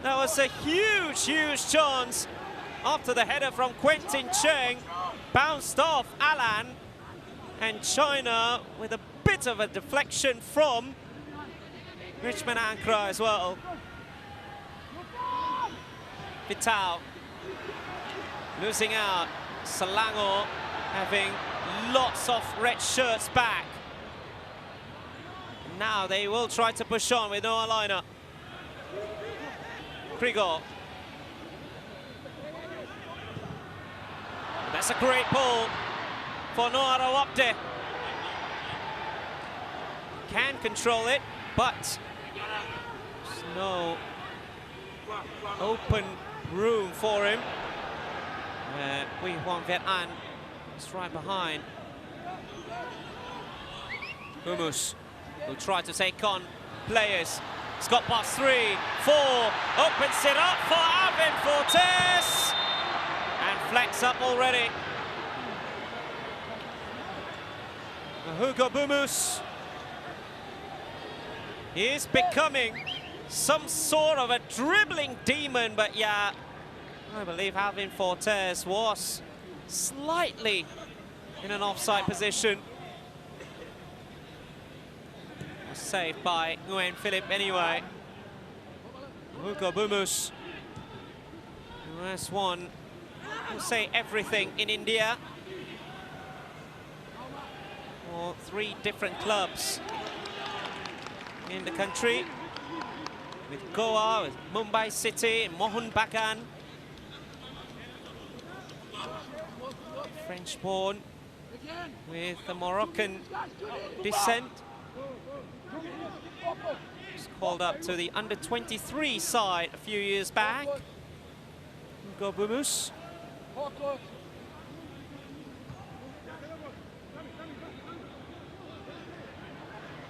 [SPEAKER 5] That was a huge, huge chance after the header from Quentin Cheng bounced off Alan, and China with a bit of a deflection from Richmond Ankara as well. Vital losing out. Selangor having lots of red shirts back. Now they will try to push on with no liner. Krigor. That's a great pull for Noah Rawabde. Can control it, but there's no open room for him. Wei Huang Viet An is right behind. Humus will try to take on players. He's got past 3, 4, opens it up for Alvin Fortes, and flex up already. Hugo Bumus is becoming some sort of a dribbling demon, but yeah, I believe Alvin Fortes was slightly in an offside position. Was saved by Nguyen Philip anyway. Hugo Bumus, who has won, we'll say, everything in India. For 3 different clubs in the country, with Goa, with Mumbai City, and Mohun Bagan. French-born with the Moroccan descent. Was called up to the under-23 side a few years back. Hugo Bumus.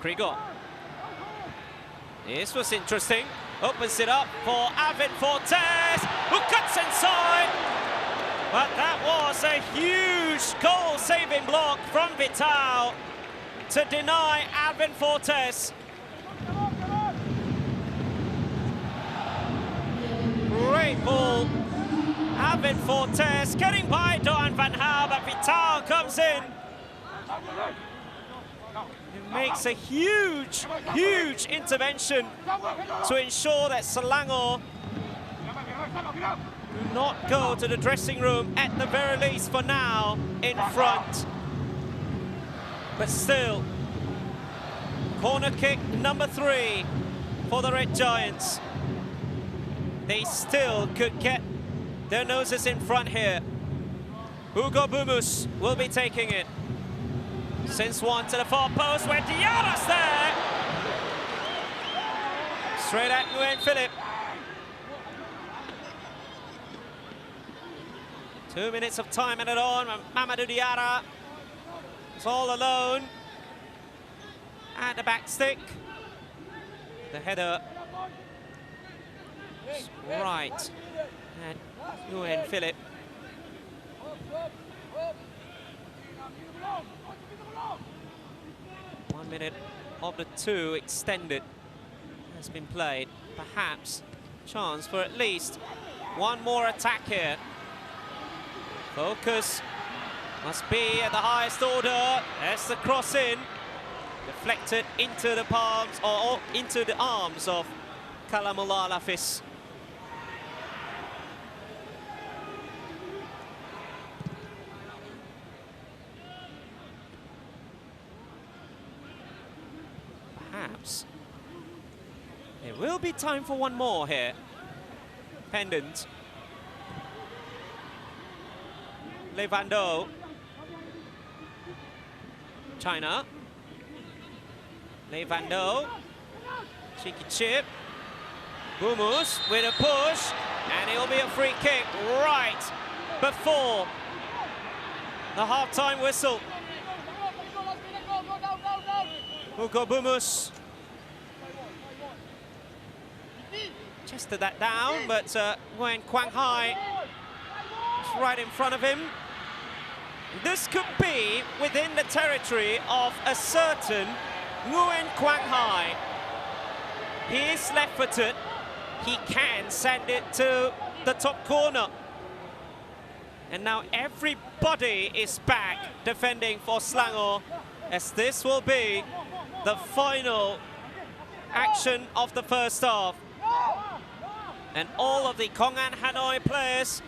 [SPEAKER 5] Krigor. This was interesting. Opens it up for Alvin Fortes, who cuts inside. But that was a huge goal-saving block from Vital to deny Alvin Fortes. Great ball. Alvin Fortes getting by Doan van Gaal, but Vital comes in. It makes a huge, huge intervention to ensure that Selangor do not go to the dressing room, at the very least for now, in front. But still, corner kick number 3 for the Red Giants. They still could get their noses in front here. Hugo Bumus will be taking it. Sends one to the far post where Diarra's there. Straight at Nguyen Philip. 2 minutes of time added on. Mamadou Diarra is all alone at the back stick. The header is right at Nguyen Philip. One minute of the 2 extended has been played. Perhaps chance for at least one more attack here. Focus must be at the highest order. As the cross in, deflected into the palms or into the arms of Kalamullah Lafis. Perhaps there will be time for one more here. Pendant. Levando. China. Levando. Cheeky chip. Bumus with a push. And it'll be a free kick right before the half-time whistle. Hugo Bumus. chested that down, but Nguyen Quang Hai is right in front of him. This could be within the territory of a certain Nguyen Quang Hai. He is left-footed. He can send it to the top corner. And now everybody is back defending for Selangor, as this will be the final action of the first half. And all of the Công An Hanoi players,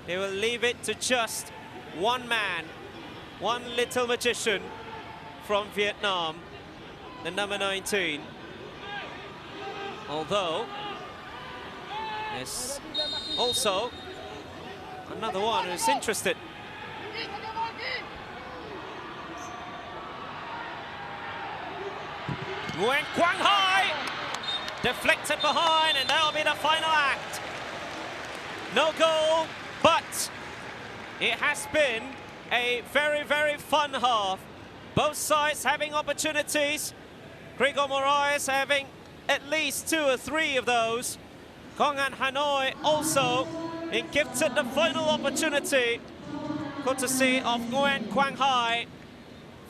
[SPEAKER 5] they will leave it to just one man, one little magician from Vietnam, the number 19. Although, there's also another one who's interested. Nguyen Quang Hai deflected behind, and that'll be the final act. No goal, but it has been a very, very fun half. Both sides having opportunities. Gregor Moraes having at least 2 or 3 of those. Công An Hanoi also been gifted the final opportunity, courtesy of Nguyen Quang Hai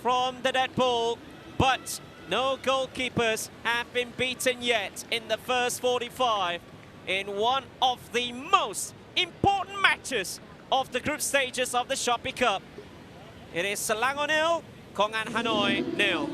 [SPEAKER 5] from the dead ball, but no goalkeepers have been beaten yet in the first 45 in one of the most important matches of the group stages of the Shopee Cup. It is Selangor 0, Công An Hanoi 0.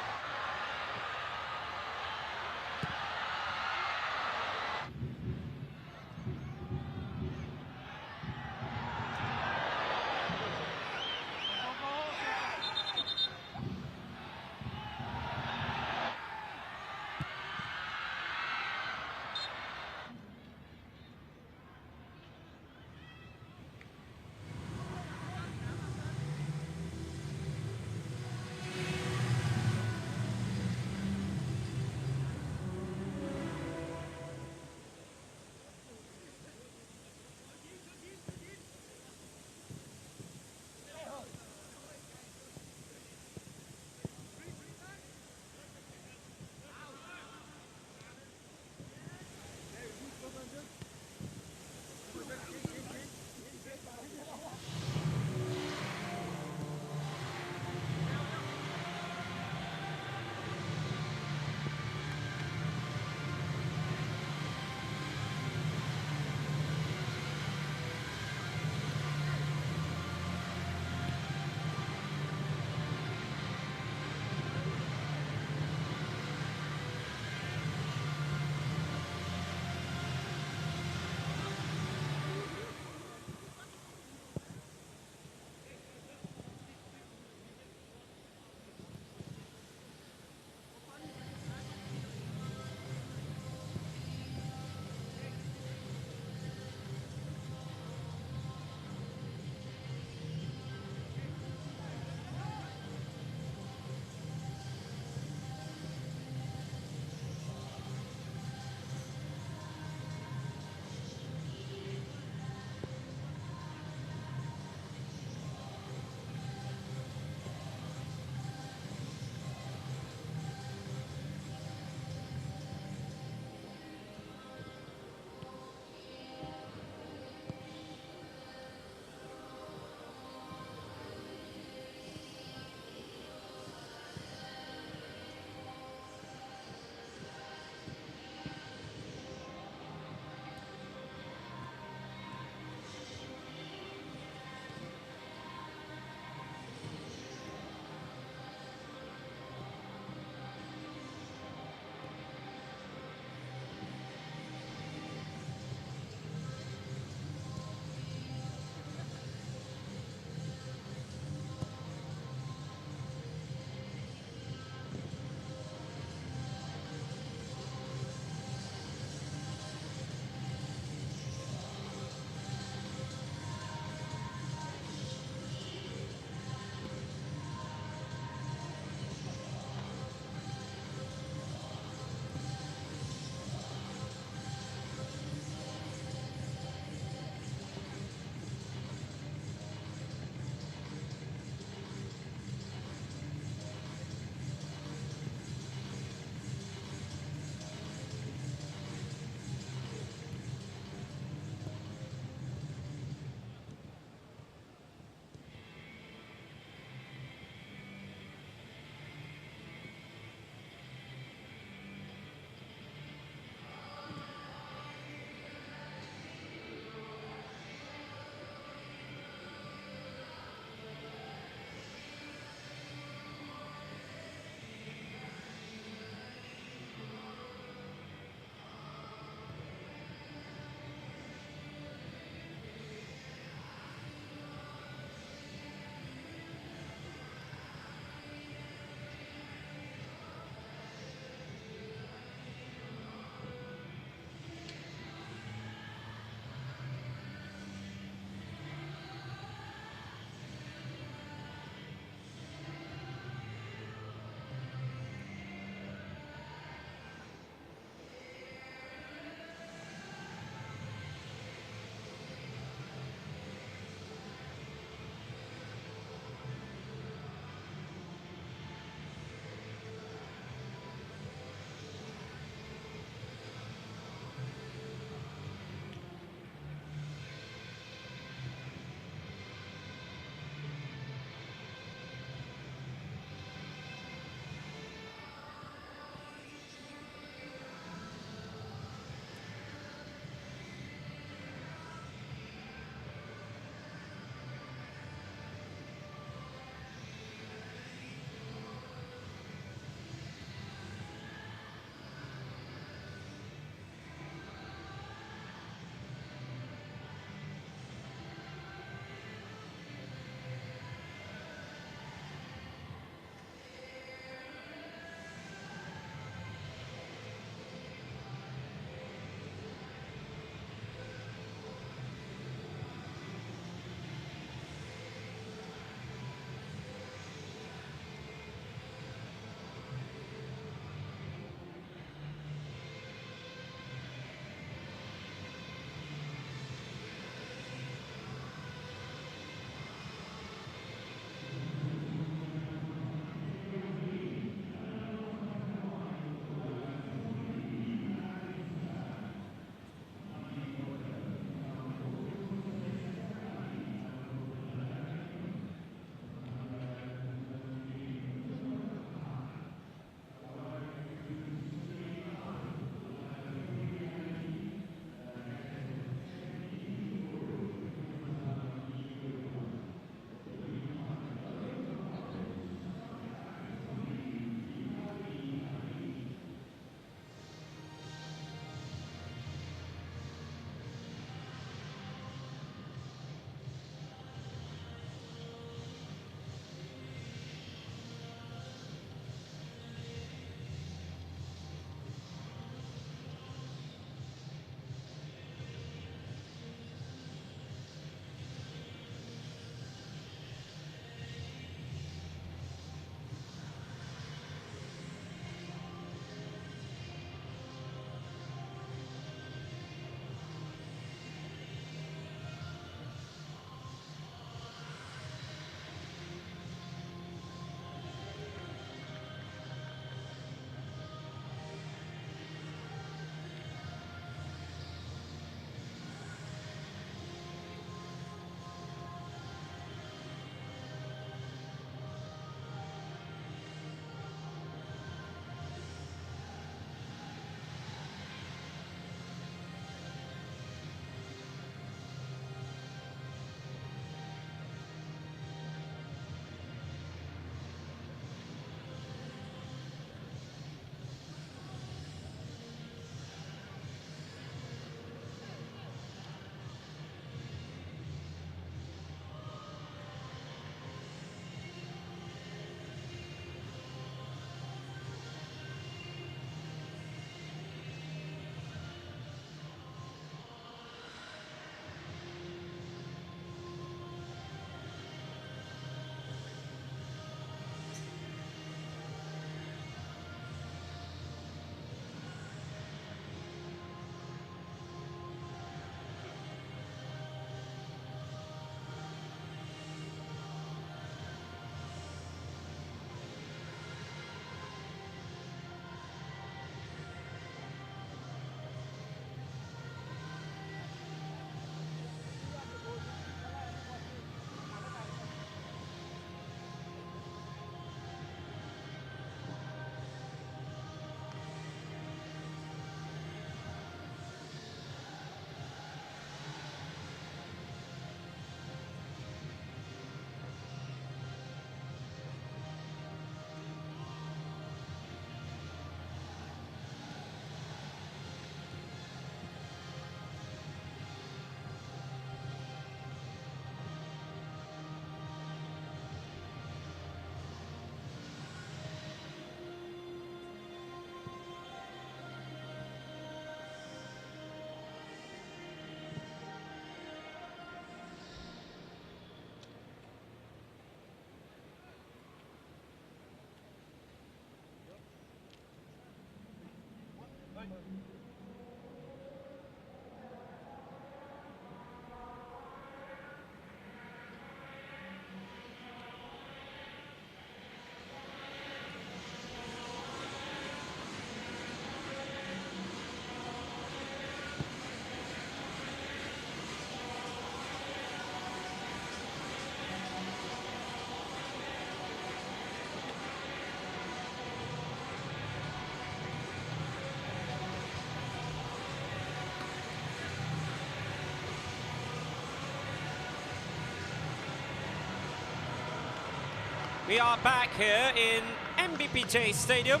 [SPEAKER 5] We are back here in MBPJ Stadium.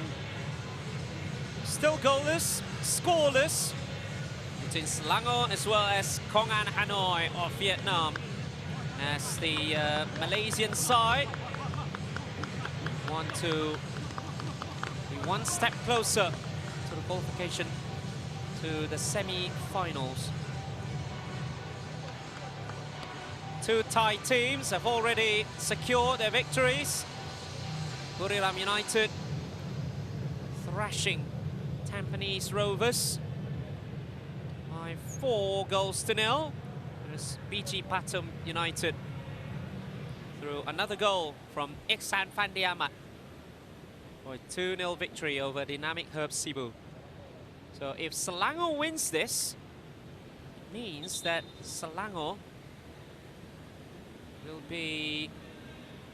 [SPEAKER 5] Still goalless, scoreless between Selangor as well as Công an Hanoi of Vietnam, as the Malaysian side want to be one step closer to the qualification to the semi-finals. Two Thai teams have already secured their victories. Buriram United thrashing Tampines Rovers by 4-0. Whereas BG Pathum United through another goal from Iksan Fandi Ahmad for a 2-0 victory over Dynamic Herb Cebu. So if Selangor wins this, it means that Selangor will be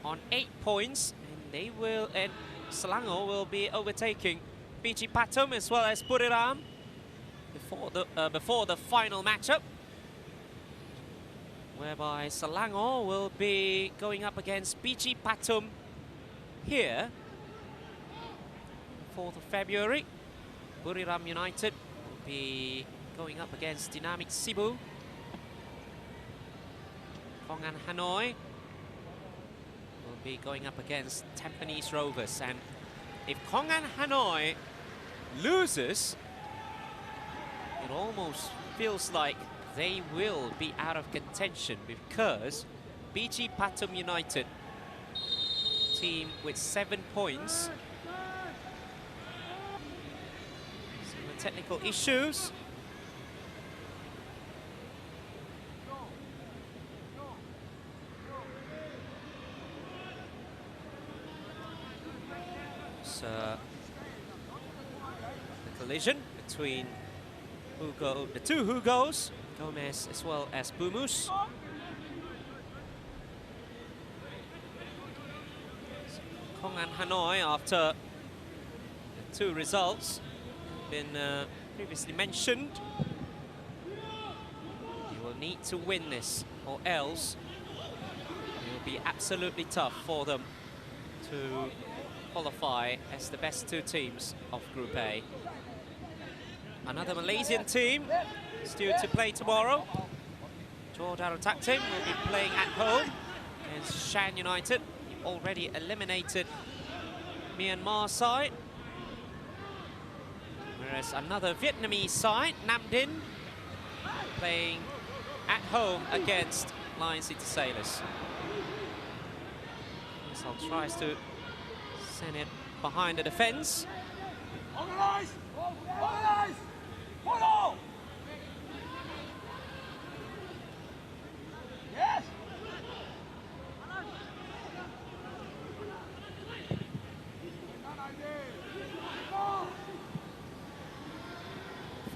[SPEAKER 5] on 8 points, and Selangor will be overtaking BG Pathum as well as Buriram before the final matchup, whereby Selangor will be going up against BG Pathum here, 4th of February. Buriram United will be going up against Dynamic Cebu. Công an Hanoi will be going up against Tampines Rovers, and if Công an Hanoi loses, it almost feels like they will be out of contention, because BG Pathum United, team with 7 points, some technical issues. The collision between the two Hugos, Gomez as well as Bumus. Công an Hanoi, after the 2 results been previously mentioned, you will need to win this, or else it will be absolutely tough for them to qualify as the best 2 teams of Group A. Another Malaysian team is due to play tomorrow. Johor Darul Taktim will be playing at home against Shan United. Already eliminated Myanmar side. Whereas another Vietnamese side, Nam Dinh, playing at home against Lion City Sailors. Sol tries to send it behind the defence.
[SPEAKER 2] Organize! Organize! Follow! Yes!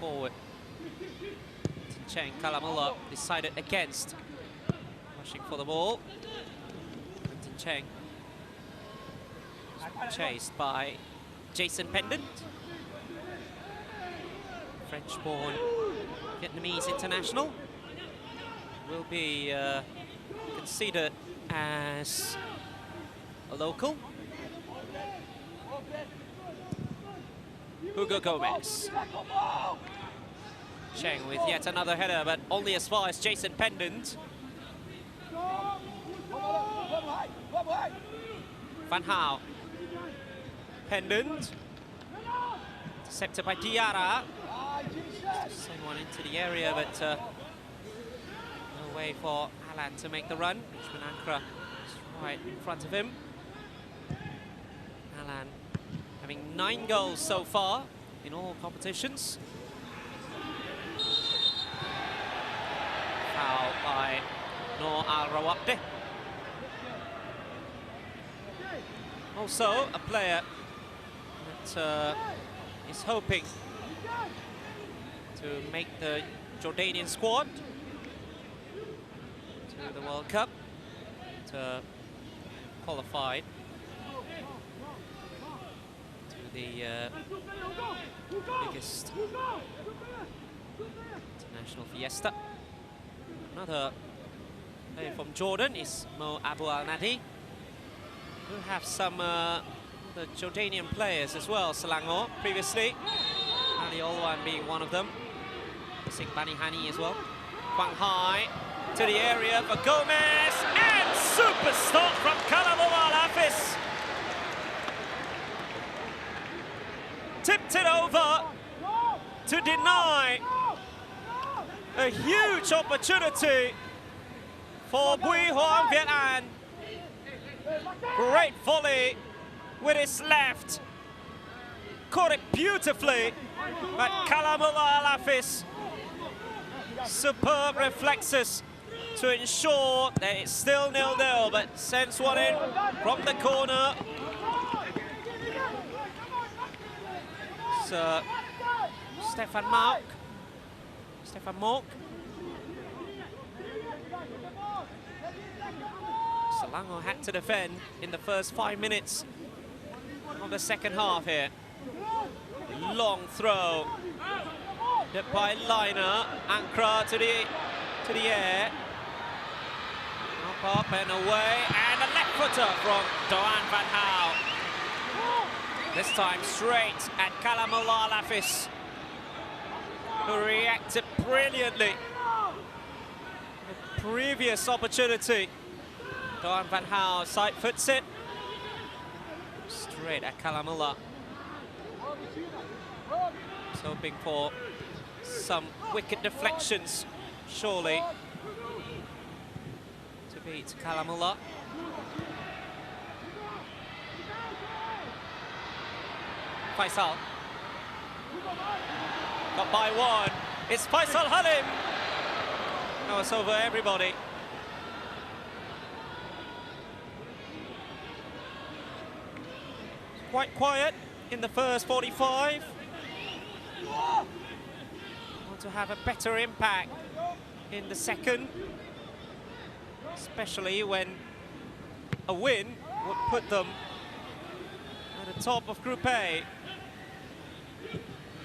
[SPEAKER 5] Forward. Cheng Kalamullah decided against rushing for the ball. Cheng chased by Jason Pendant, French-born Vietnamese international, will be considered as a local. Hugo Gomez. Cheng with yet another header, but only as far as Jason Pendant. Van Hao. Pendant. Intercepted by Diarra. Send one into the area, but no way for Alan to make the run. Richmond Ankara is right in front of him. Alan having 9 goals so far in all competitions. Foul by Noor Al-Rawabdi. Also a player that is hoping to make the Jordanian squad to the World Cup, to qualified to the biggest international fiesta. Another player from Jordan is Mo Abu Al-Nadi. We have some the Jordanian players as well, Selangor previously, Ali Olwan being one of them. Missing Bani Hani as well. Quang Hai to the area for Gomez, and super stop from Kalamullah Al-Hafiz. Tipped it over to deny a huge opportunity for Bui Hoang Viet An. Great volley with his left. Caught it beautifully, but Kalamullah Al-Hafiz, superb reflexes to ensure that it's still 0-0, but sends one in from the corner. So, Stefan Mauk. Selangor had to defend in the first 5 minutes of the second half here. Long throw. Hit by Liner. Ankara to the air. Up and away. And a left footer from Doan Van Hal. This time straight at Kalamullah Al-Hafiz, who reacted brilliantly. The previous opportunity, Doan Van Hal side foots it. Straight at Kalamullah. He's hoping for some wicked deflections, surely, to beat Kalamullah. Faisal. Got by one. It's Faisal Halim. Now it's over everybody. Quite quiet in the first 45. Want to have a better impact in the second, especially when a win would put them at the top of Group A.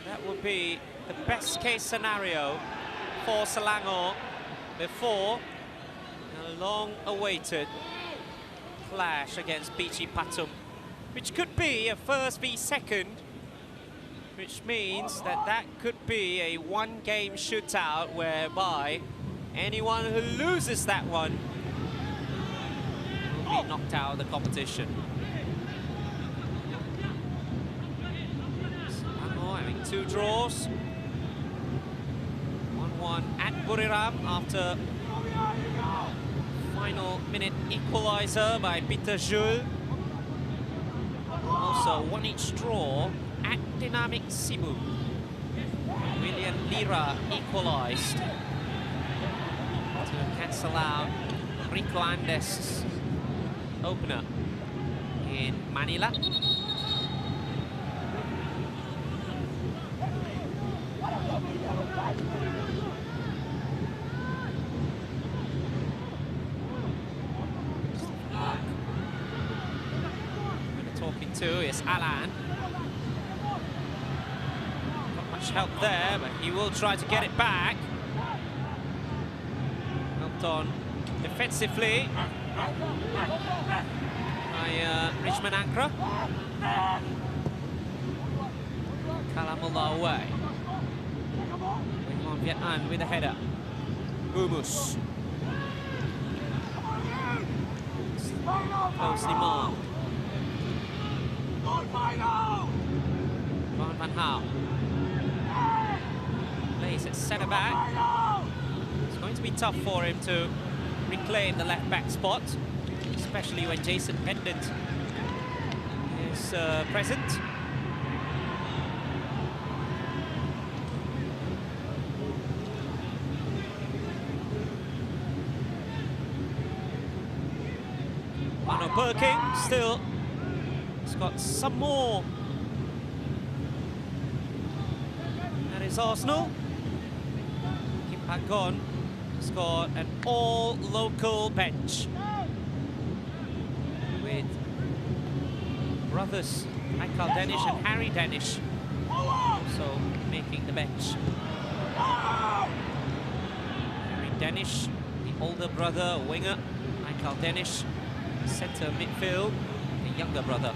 [SPEAKER 5] That would be the best case scenario for Selangor before a long-awaited clash against BG Patum, which could be a first v second, which means that that could be a one-game shootout whereby anyone who loses that one will be knocked out of the competition. Selangor having 2 draws. 1-1 at Buriram after final minute equaliser by Peter Jules. Also 1-1 draw at Dynamic Cebu. William Lira equalised to cancel out Rico Andes' opener in Manila. Talking to is Alan. Not much help there, but he will try to get it back. Helped on defensively by Richmond Ankara. Kalamullah away. On Viet An with a header. Bumus. Closely marked. Doan Van Hal plays at centre back. It's going to be tough for him to reclaim the left back spot, especially when Jason Pendant is present. Perking still. He's got some more. That is Arsenal. Kim Pan-gon has got an all-local bench with brothers Michael Danish and Harry Danish also making the bench. Harry Danish, the older brother, winger. Michael Danish, centre midfield, the younger brother.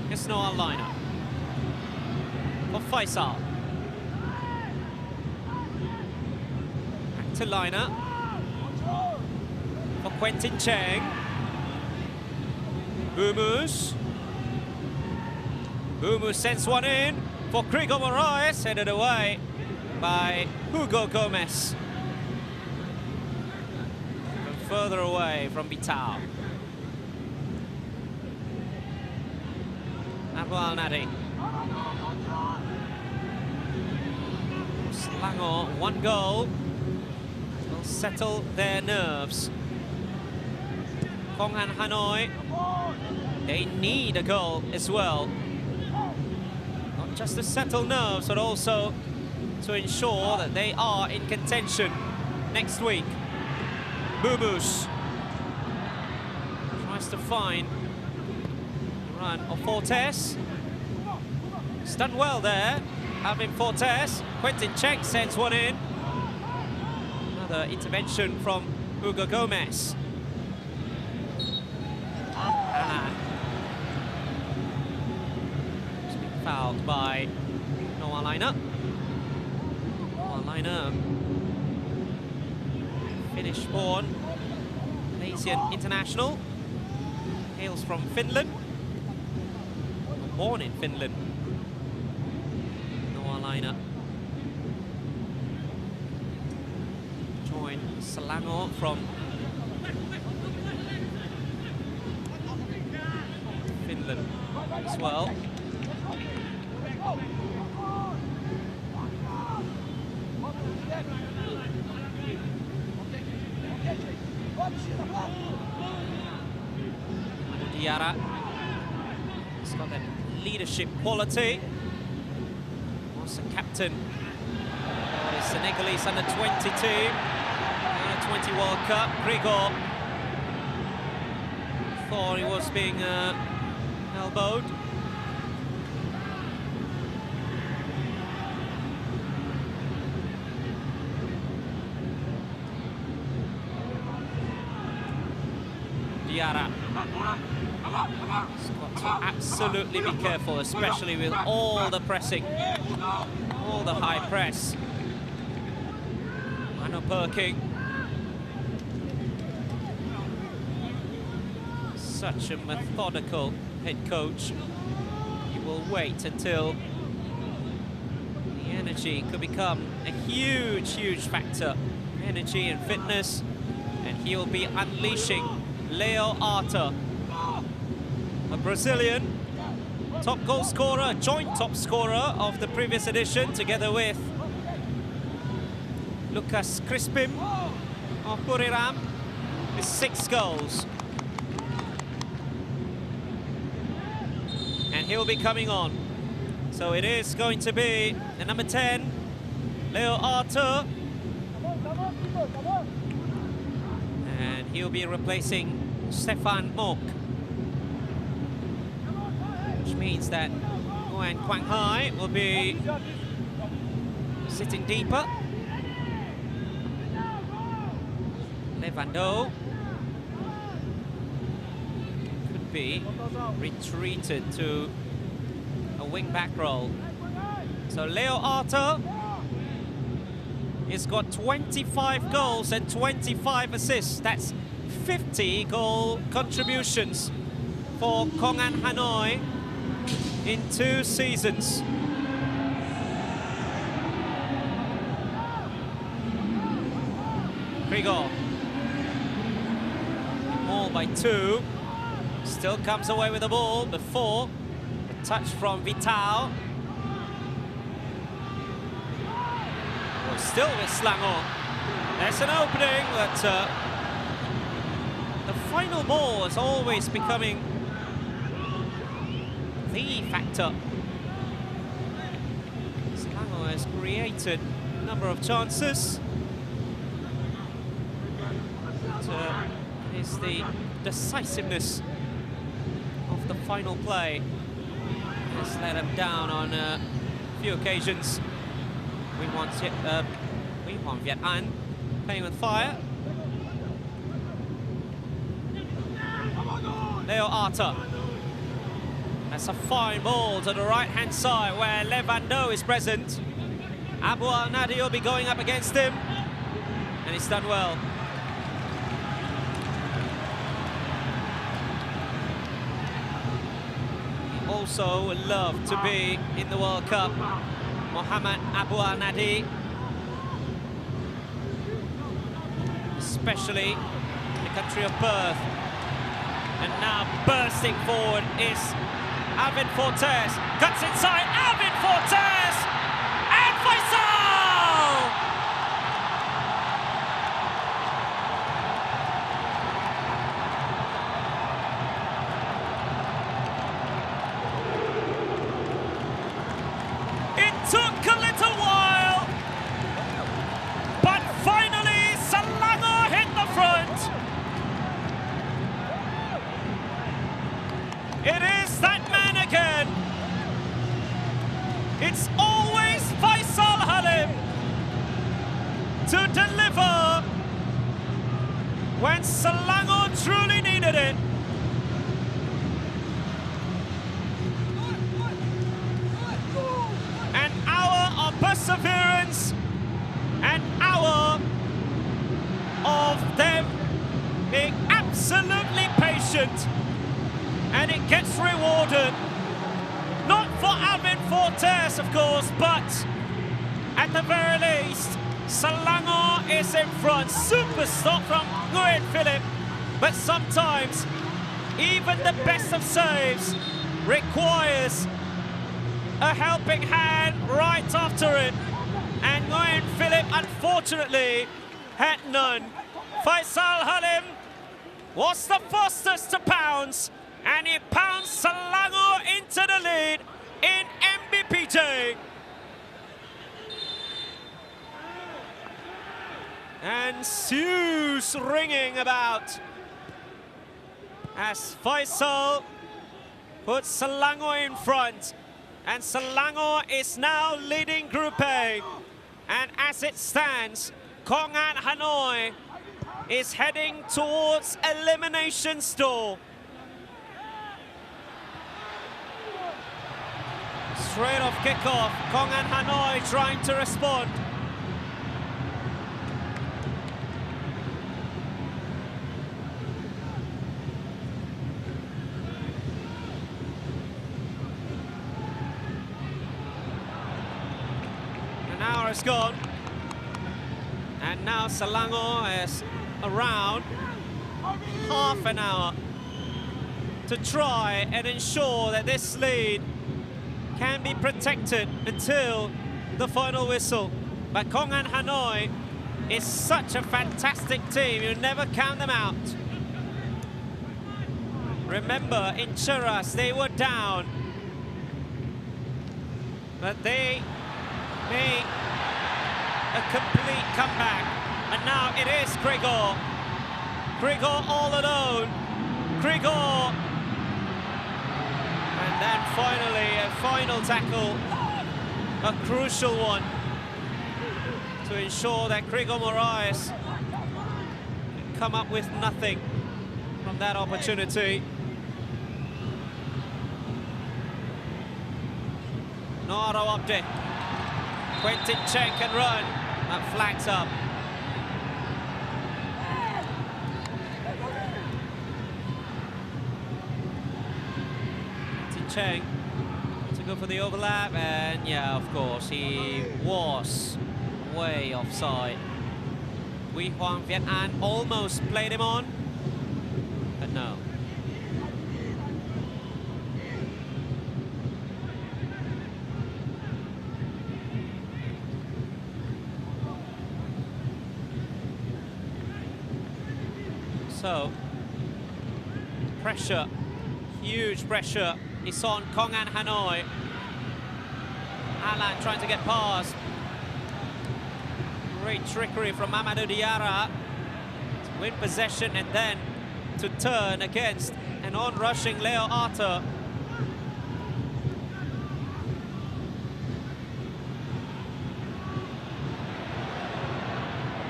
[SPEAKER 5] Here's Noah Liner for Faisal. Back to Liner for Quentin Cheng. Bumus. Bumus sends one in for Gregor Moraes, headed away by Hugo Gomez. Even further away from Vital. Abu Al-Nadi. Selangor, one goal will settle their nerves. Công an Hanoi, they need a goal as well. Not just to settle nerves, but also to ensure that they are in contention next week. Bumus tries to find the run of Fortes. He's done well there, having Fortes. Quentin Cheng sends one in. Another intervention from Hugo Gomez. He's been fouled by Noah Liner. Noah Liner, Finnish-born Malaysian international, hails from Finland, born in Finland. Noah Liner joined Selangor from Finland as well. Diarra, he's got that leadership quality. Was the captain of the Senegalese under-20 team, under-20 World Cup. Gregor thought he was being elbowed. Diarra has got to absolutely be careful, especially with all the pressing, all the high press. Mano Perking. Such a methodical head coach. He will wait until the energy could become a huge, huge factor. Energy and fitness, and he'll be unleashing Leo Arthur, a Brazilian top goal scorer, joint top scorer of the previous edition, together with Lucas Crispim of Buriram, with 6 goals. And he'll be coming on. So it is going to be the number 10, Leo Arthur. And he'll be replacing Stefan Mok, which means that Nguyen Quang Hai will be sitting deeper. Levando could be retreated to a wing-back role. So Leo Arthur, he's got 25 goals and 25 assists. That's 50 goal contributions for Công an Hanoi in 2 seasons. Gregor, ball by 2, still comes away with the ball before the touch from Vital. Well, still with Selangor. There's an opening, but the final ball is always becoming the factor. Selangor has created a number of chances. But, is the decisiveness of the final play has let him down on a few occasions. We want Viet An playing with fire. Leo Arta. That's a fine ball to the right-hand side where Levando is present. Abu Al-Nadi will be going up against him, and he's done well. He also would love to be in the World Cup. Mohamed Abu Al-Nadi, especially in the country of birth. And now bursting forward is Alvin Fortes. Cuts inside, Alvin Fortes! And Faisal! It took a little while, but finally Selangor hit the front. It is that man again. It's always Faisal Halim to deliver when Selangor truly needed it. An hour of perseverance, an hour of them being absolutely patient. And it gets rewarded. Not for Alvin Fortes, of course, but at the very least, Selangor is in front. Super stop from Nguyen Philip. But sometimes, even the best of saves requires a helping hand right after it. And Nguyen Philip, unfortunately, had none. Faisal Halim was the fastest to pounce, and he pounced Selangor into the lead in MBPJ. And Sue's ringing about as Faisal puts Selangor in front. And Selangor is now leading Group A. And as it stands, Công An Hanoi is heading towards elimination stall. Straight off kickoff, Công An Hanoi trying to respond. An hour has gone, and now Selangor is around half an hour to try and ensure that this lead can be protected until the final whistle. But Công An Hanoi is such a fantastic team, you never count them out. Remember, in Cheras, they were down, but they made a complete comeback. And now it is Grigor. Grigor all alone. Grigor. And then finally, a final tackle, a crucial one, to ensure that Grigor Moraes can come up with nothing from that opportunity. Noaro Abde. Quentin Cheng can run. That flags up. Cheng to go for the overlap, and yeah, of course, he was way offside. Wei Huang Viet An almost played him on, but no. So, pressure, huge pressure is on Công and Hanoi. Alan trying to get past. Great trickery from Amadou Diarra to win possession and then to turn against an on-rushing Leo Arthur.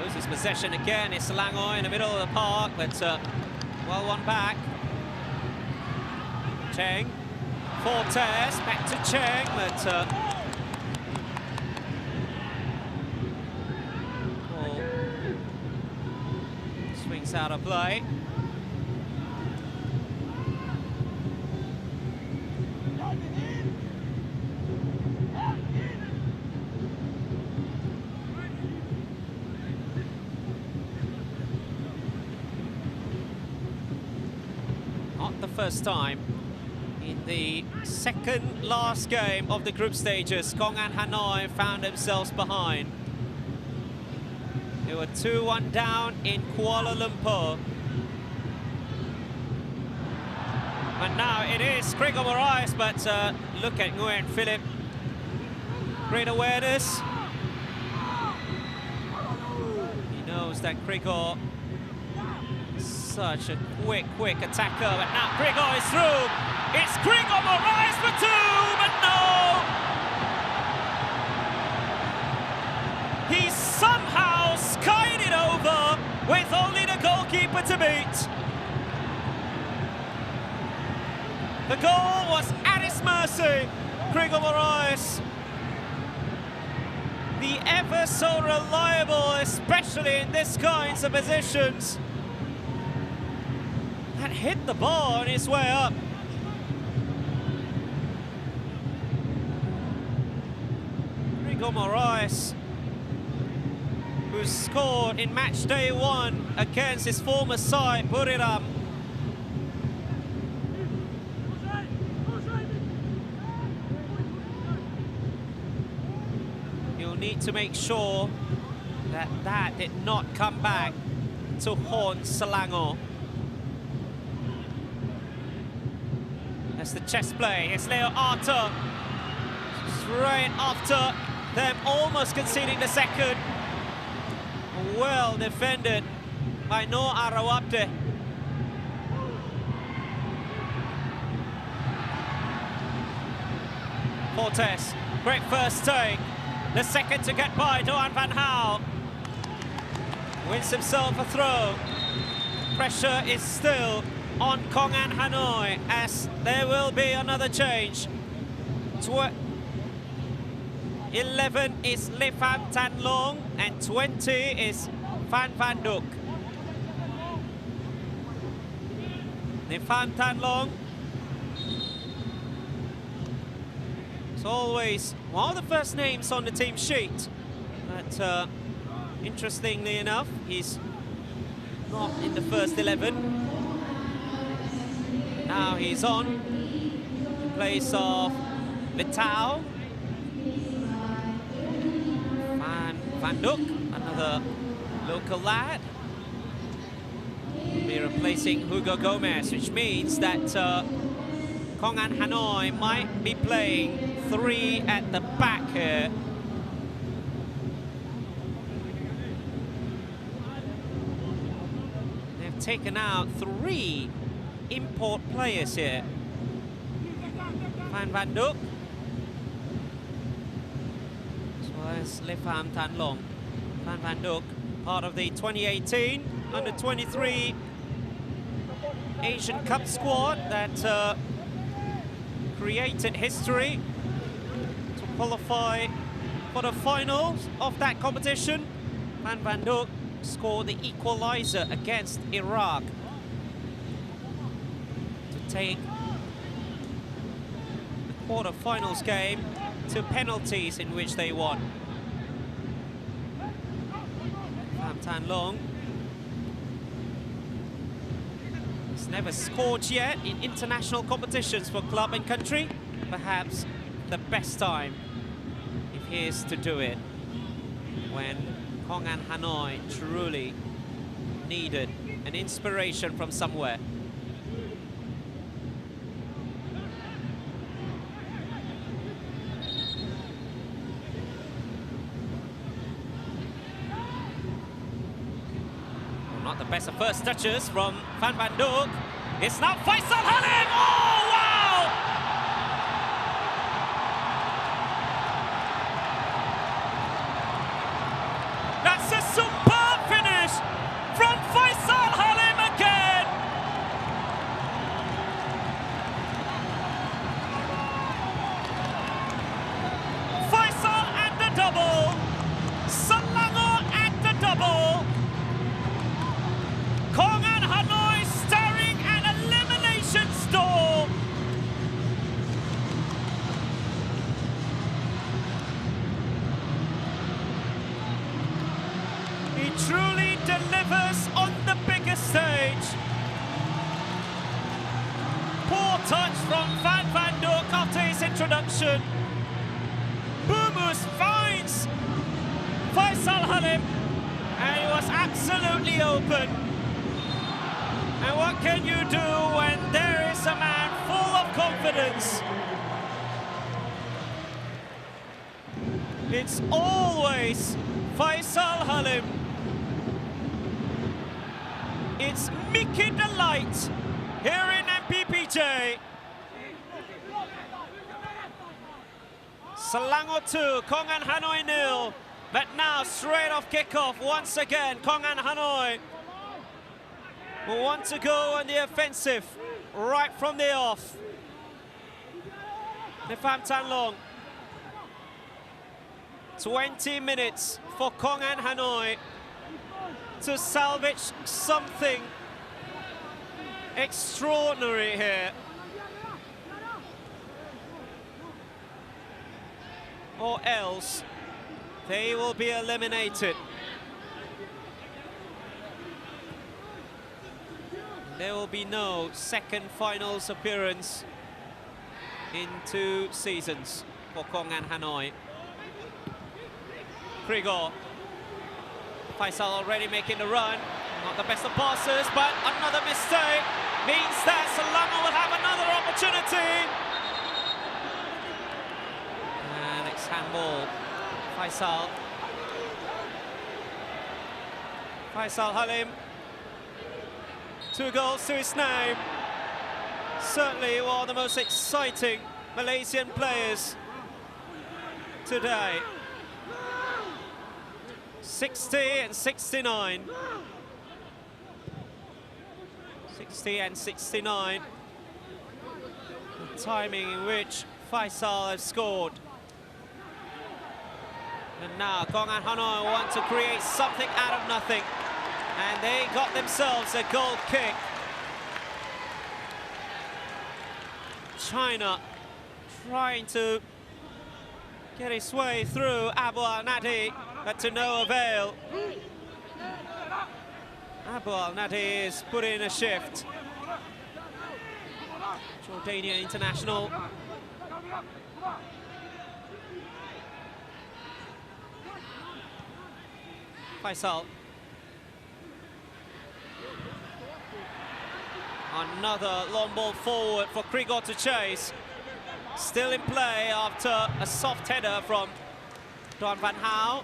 [SPEAKER 5] Loses possession again. It's Selangor in the middle of the park, but well won back. Cheng, Fortes, back to Cheng, but ball swings out of play. Not the first time in the second last game of the group stages, Công and Hanoi found themselves behind. They were 2-1 down in Kuala Lumpur. And now it is Gregor Moraes, but look at Nguyen Philip. Great awareness. He knows that Gregor is such a quick attacker, but now Gregor is through. It's Gregor Moraes for two, but no! He somehow skied it over with only the goalkeeper to beat. The goal was at his mercy. Gregor Moraes, the ever so reliable, especially in this kinds of positions, that hit the ball on his way up. Gregor Moraes, who scored in match day 1 against his former side, Buriram. You'll need to make sure that that did not come back to haunt Selangor. That's the chess play. It's Leo Arthur. Straight after them almost conceding the second. Well defended by Noor Arawabde. Fortes, great first take. The second to get by Doan van Gaal. Wins himself a throw. Pressure is still on Công and Hanoi as there will be another change. 11 is Le Pham Tan Long and 20 is Phan Van Duk. Le Pham Tan Long is always one of the first names on the team sheet, but interestingly enough, he's not in the first 11. Now he's on in place of Vitao. Van Duk, another local lad, will be replacing Hugo Gomez, which means that Công and Hanoi might be playing 3 at the back here. They've taken out 3 import players here. Van Duk, as Le Pham Tan Long. Van Duk, part of the 2018 Under-23 Asian Cup squad that created history to qualify for the finals of that competition. Van Duk scored the equalizer against Iraq to take the quarter-finals game to penalties in which they won. Pham Tan Long has never scored yet in international competitions for club and country. Perhaps the best time if he is to do it when Công and Hanoi truly needed an inspiration from somewhere. the best of first touches from Van Dijk. It's now Faisal Halim. Oh, wow! That's a superb finish from Faisal Halim again. Faisal at the double. Selangor at the double. Công and Hanoi staring at elimination's door. He truly delivers on the biggest stage. Poor touch from Van Dijk after his introduction. Bumus finds Faisal Halim, and he was absolutely open. And what can you do when there is a man full of confidence? It's always Faisal Halim. It's Mickey Delight here in MPPJ. Selangor 2, Công and Hanoi 0. But now straight off kickoff once again, Công and Hanoi will want to go on the offensive right from the off. Pham Tan Long. 20 minutes for Công and Hanoi to salvage something extraordinary here. Or else they will be eliminated. There will be no second finals appearance in 2 seasons for Công and Hanoi. Krigor. Faisal already making the run. Not the best of passes, but another mistake means that Selangor will have another opportunity. And it's handball. Faisal. Faisal Halim. 2 goals to his name. Certainly one of the most exciting Malaysian players today. 60 and 69. 60 and 69. The timing in which Faisal has scored. And now Công and Hanoi want to create something out of nothing. And they got themselves a goal kick. China trying to get his way through Abu Al-Nadi, but to no avail. Abu Al-Nadi is put in a shift. Jordanian international. Faisal. Another long ball forward for Krigor to chase. Still in play after a soft header from Don Van Hal.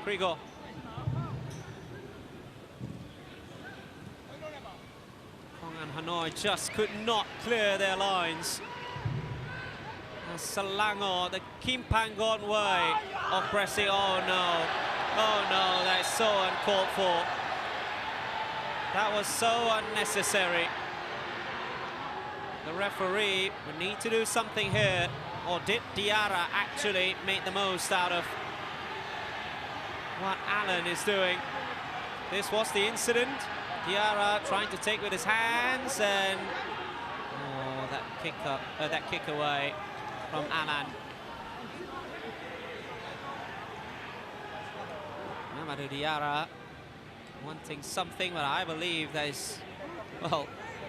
[SPEAKER 5] Krigor. Công and Hanoi just could not clear their lines. And Selangor, the Kim Panggon way of pressing. Oh no, that's so uncalled for. That was so unnecessary. The referee would need to do something here. Or did Diarra actually make the most out of what Allen is doing? This was the incident. Diarra trying to take with his hands, and that kick away from Allen. Mamadou Diarra wanting something, but I believe that is, well,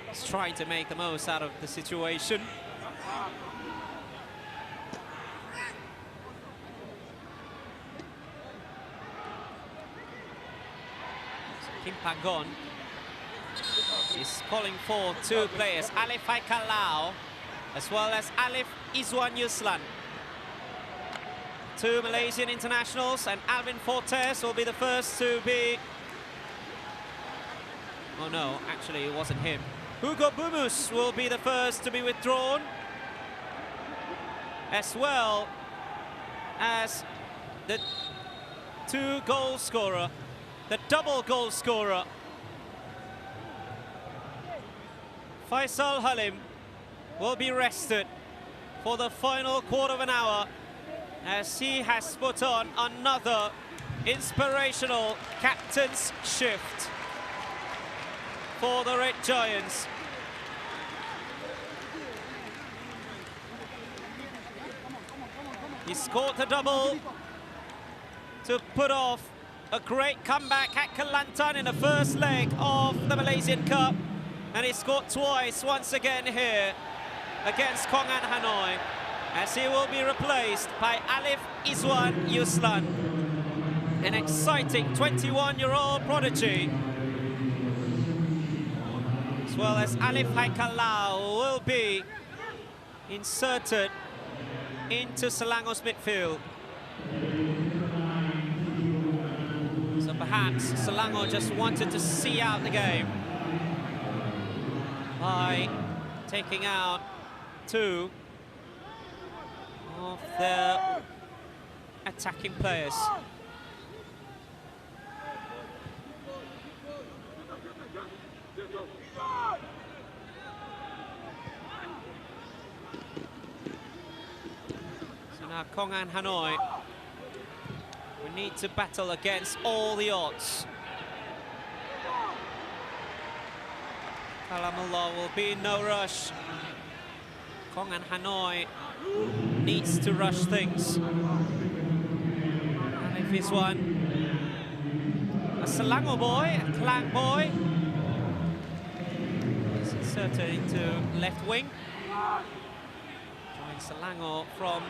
[SPEAKER 5] he's trying to make the most out of the situation. Kim Panggon is calling for two players, Alif Haikalau as well as Alif Izwan Yuslan. Two Malaysian internationals, and Alvin Fortes will be the first to be... Oh no, actually it wasn't him. Hugo Bumus will be the first to be withdrawn, as well as the double goal scorer, Faisal Halim, will be rested for the final quarter of an hour, as he has put on another inspirational captain's shift for the Red Giants. He scored the double to put off a great comeback at Kelantan in the first leg of the Malaysian Cup, and he scored twice once again here against Công An Hanoi, as he will be replaced by Alif Izwan Yuslan, an exciting 21-year-old prodigy, as well as Alif Haikalau will be inserted into Selangor's midfield. So perhaps Selangor just wanted to see out the game by taking out two of their attacking players. So now Công An Hanoi, we need to battle against all the odds. Kalamullah will be in no rush. Công An Hanoi needs to rush things. And if this one, a Selangor boy, a Klang boy, is inserted into left wing. Joins Selangor from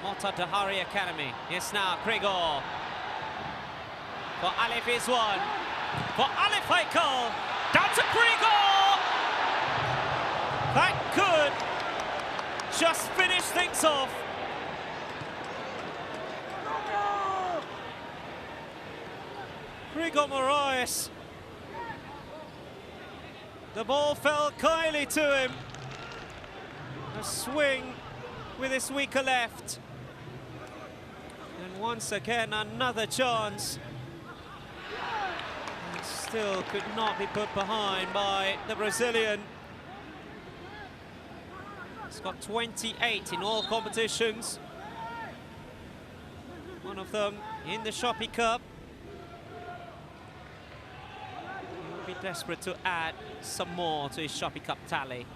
[SPEAKER 5] Mota Dahari Academy. Yes, now Krigor for Alif Izwan, for Alif Haikal, down to Krigor. That could just finish things off. Krigor Moraes. The ball fell kindly to him. A swing with his weaker left. And once again, another chance. And still could not be put behind by the Brazilian. He's got 28 in all competitions. One of them in the Shopee Cup. He'll be desperate to add some more to his Shopee Cup tally.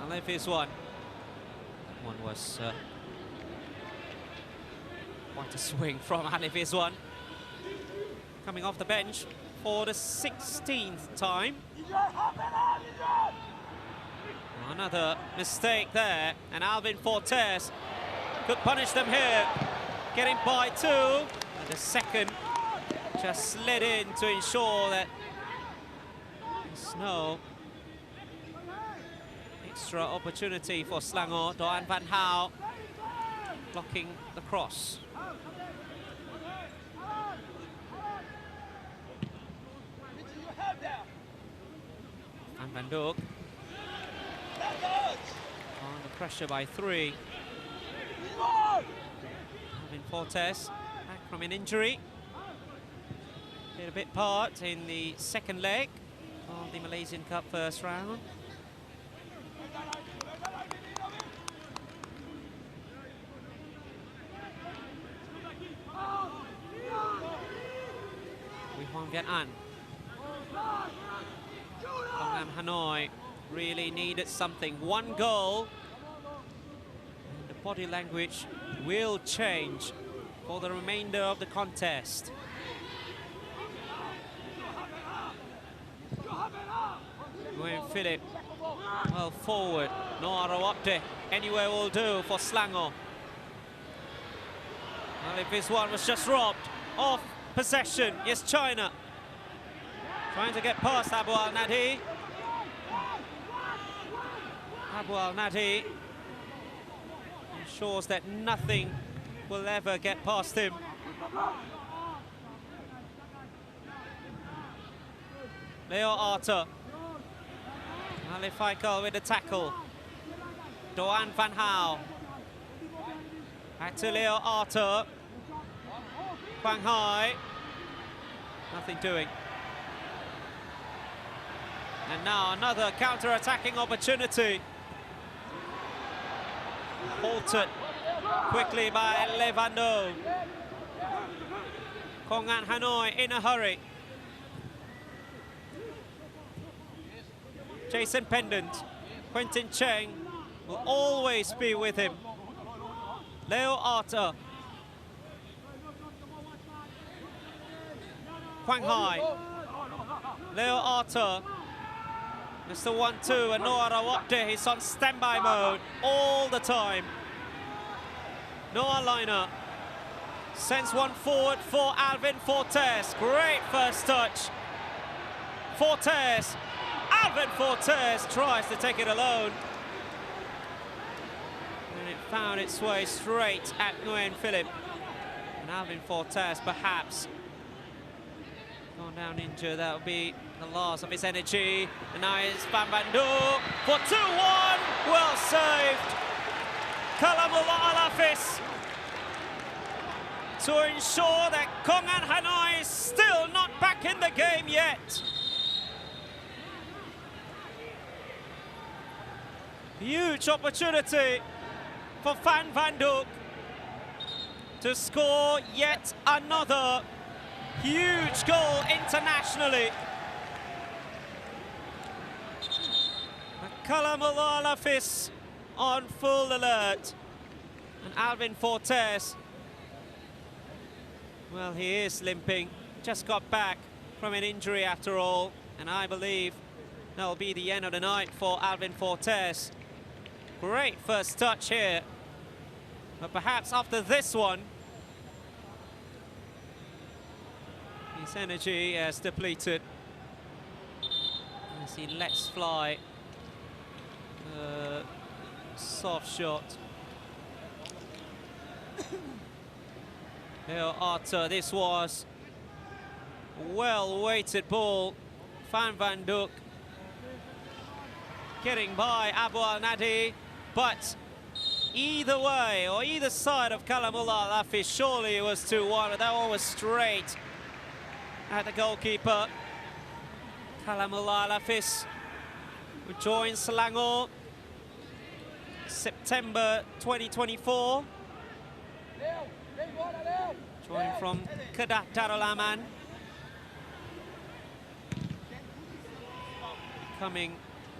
[SPEAKER 5] Alif Izwan. That one was quite a swing from Alif Izwan. Coming off the bench for the 16th time. Another mistake there, and Alvin Fortes could punish them here. Getting by two, and the second just slid in to ensure that there's no extra opportunity for Selangor. Doan Van Hau blocking the cross. And Van Dijk under pressure by three. Alvin Fortes back from an injury. Did a bit part in the second leg of the Malaysian Cup first round. Wee Viet An. Công An Hanoi really needed something. One goal. And the body language will change for the remainder of the contest. Nguyen Philip, well forward. No Arrow Abde. Anywhere will do for Selangor. Well, if this one was just robbed of possession, yes, China trying to get past Abu Al-Nadi. Abu Al-Nadi ensures that nothing will ever get past him. Leo Arthur. Ali Feichel with the tackle. Doan van Hao. Back to Leo Arthur. Quang Hai. Nothing doing. And now another counter-attacking opportunity. Halted quickly by Levando. Công an Hanoi in a hurry. Jason Pendant, Quentin Cheng will always be with him. Leo Arthur. Quang Hai. Leo Arthur. Mr. 1-2 and Noah Rawapte, he's on standby mode all the time. Noah Liner sends one forward for Alvin Fortes. Great first touch. Fortes. Alvin Fortes tries to take it alone. And it found its way straight at Nguyen Philip. And Alvin Fortes perhaps gone down injured. That'll be the loss of his energy. And now it's Van Dijk for 2-1. Well saved. Kalamullah Alafis to ensure that Công an Hanoi is still not back in the game yet. Huge opportunity for Van Dijk to score yet another huge goal internationally. Kalamullah Alafis on full alert. And Alvin Fortes, well, he is limping. Just got back from an injury after all. And I believe that'll be the end of the night for Alvin Fortes. Great first touch here. But perhaps after this one, his energy has depleted as he lets fly a soft shot. Leo Arthur, this was a well-weighted ball. Van Dijk getting by Abu Al-Nadi, but either way, or either side of Kalamullah Alafis, surely it was 2-1, but that one was straight at the goalkeeper. Kalamullah Alafis who joined Selangor September 2024. Joined from Kedah Darul Aman. Becoming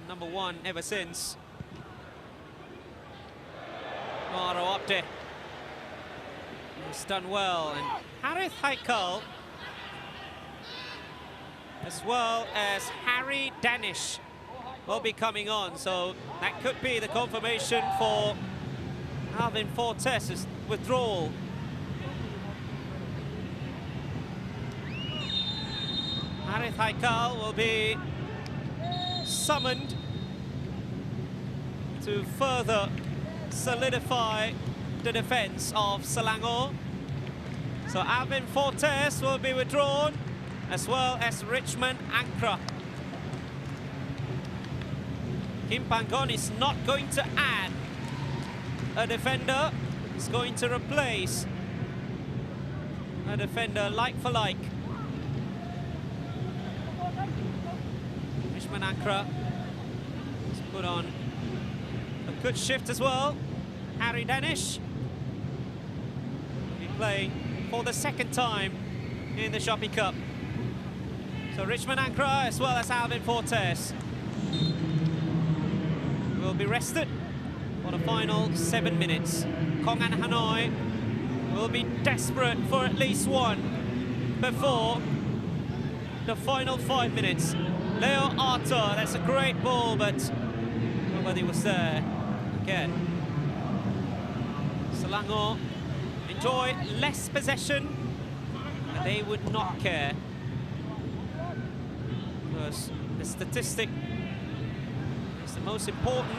[SPEAKER 5] #1 ever since. Maro Abde has done well, and Harith Haikal as well as Harry Danish will be coming on, so that could be the confirmation for Alvin Fortes' withdrawal. Harith Haikal will be summoned to further solidify the defense of Selangor. So Alvin Fortes will be withdrawn, as well as Richmond Ankra. Kim Panggon is not going to add a defender, he's going to replace a defender like for like. Richmond Ankra has put on a good shift as well. Harry Danish will be playing for the second time in the Shopee Cup. So Richmond Ankra as well as Alvin Fortes will be rested for the final 7 minutes. Công an Hanoi will be desperate for at least one before the final 5 minutes. Leo Arthur, that's a great ball, but nobody was there again. Selangor in enjoy less possession, but they would not care. Because the statistic is the most important,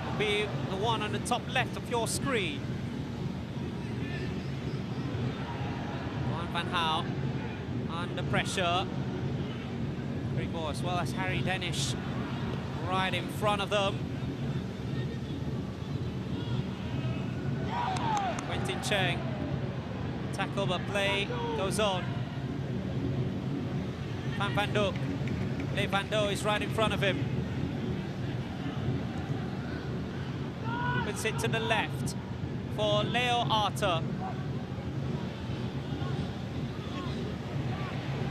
[SPEAKER 5] will be the one on the top left of your screen. Van Gaal under pressure. Grigor as well as Harry Denish right in front of them. Quentin Cheng, tackle but play goes on. Van Duk, Le Van Do is right in front of him. Puts it to the left for Leo Arthur.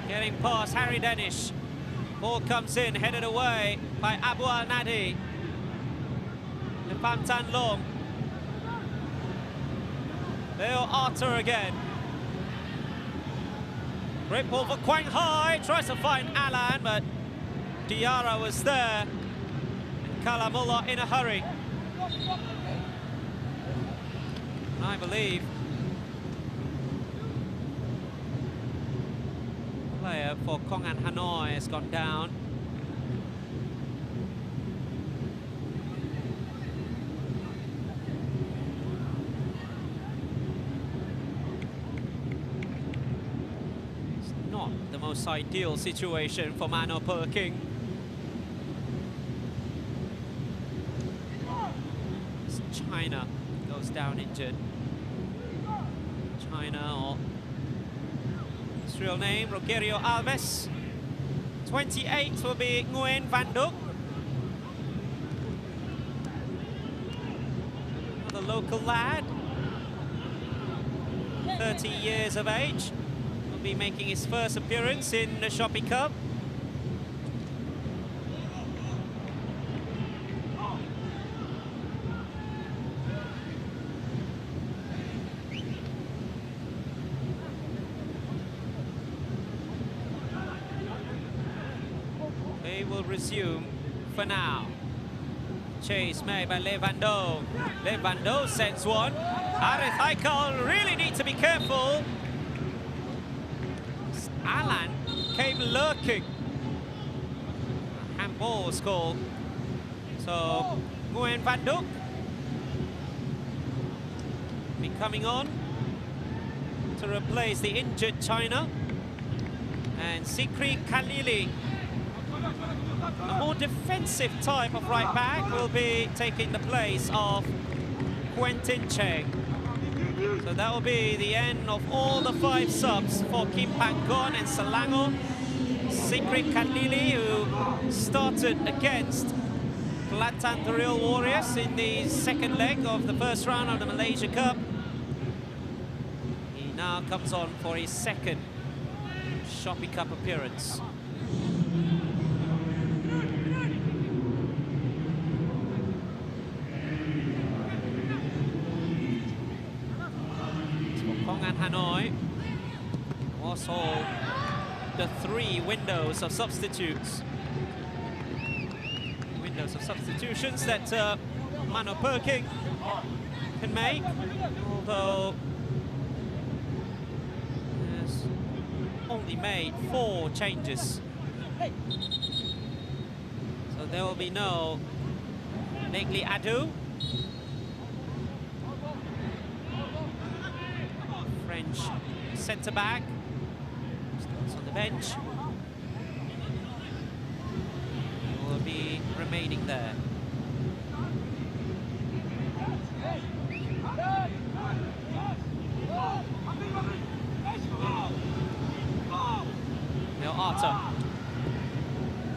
[SPEAKER 5] Getting past Harry Denish. Ball comes in, headed away by Abu Al Nadi. Lepam Tan Long. Leo Arthur again. Great ball for Quang Hai. Tries to find Alan, but Diarra was there. And Kalamullah in a hurry. And I believe player for Công and Hanoi has gone down. It's not the most ideal situation for Mano Perking. It's China goes down injured. China, or his real name, Rogerio Alves. 28 will be Nguyen Van Duk. Another local lad, 30 years of age, will be making his first appearance in the Shopee Cup. Will resume for now. Chase made by Le Van Do. Le Van Do sends one. Arith Haikal really need to be careful. Alan came lurking. Handball was called. So Nguyen Van Duk be coming on to replace the injured China. And Sikri Khalili, a more defensive type of right back, will be taking the place of Quentin Cheng. So that will be the end of all the 5 subs for Kim Pang-gon and Selangor. Sikri Khalili, who started against Kelantan the Real Warriors in the second leg of the first round of the Malaysia Cup. He now comes on for his second Shopee Cup appearance. Hanoi was all the 3 windows of substitutes. Windows of substitutions that Mano Perking can make, although has only made 4 changes. So there will be no Negli Adu. French centre-back, starts on the bench, will be remaining there. Now Arthur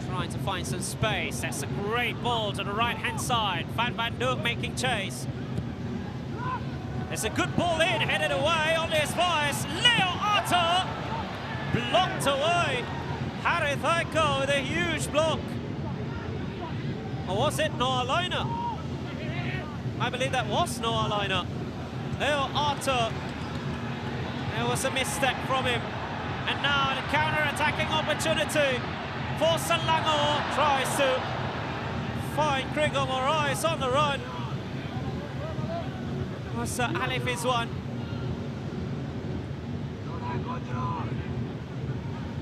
[SPEAKER 5] trying to find some space. That's a great ball to the right-hand side. Van Duk making chase. It's a good ball in, headed away on his voice. Leo Arthur blocked away. Harith Haiko with a huge block. Or was it Noah Liner? I believe that was Noah Liner. Leo Arthur. There was a misstep from him. And now the counter-attacking opportunity for Selangor. Tries to find Grigor Moraes on the run. So Alif is one.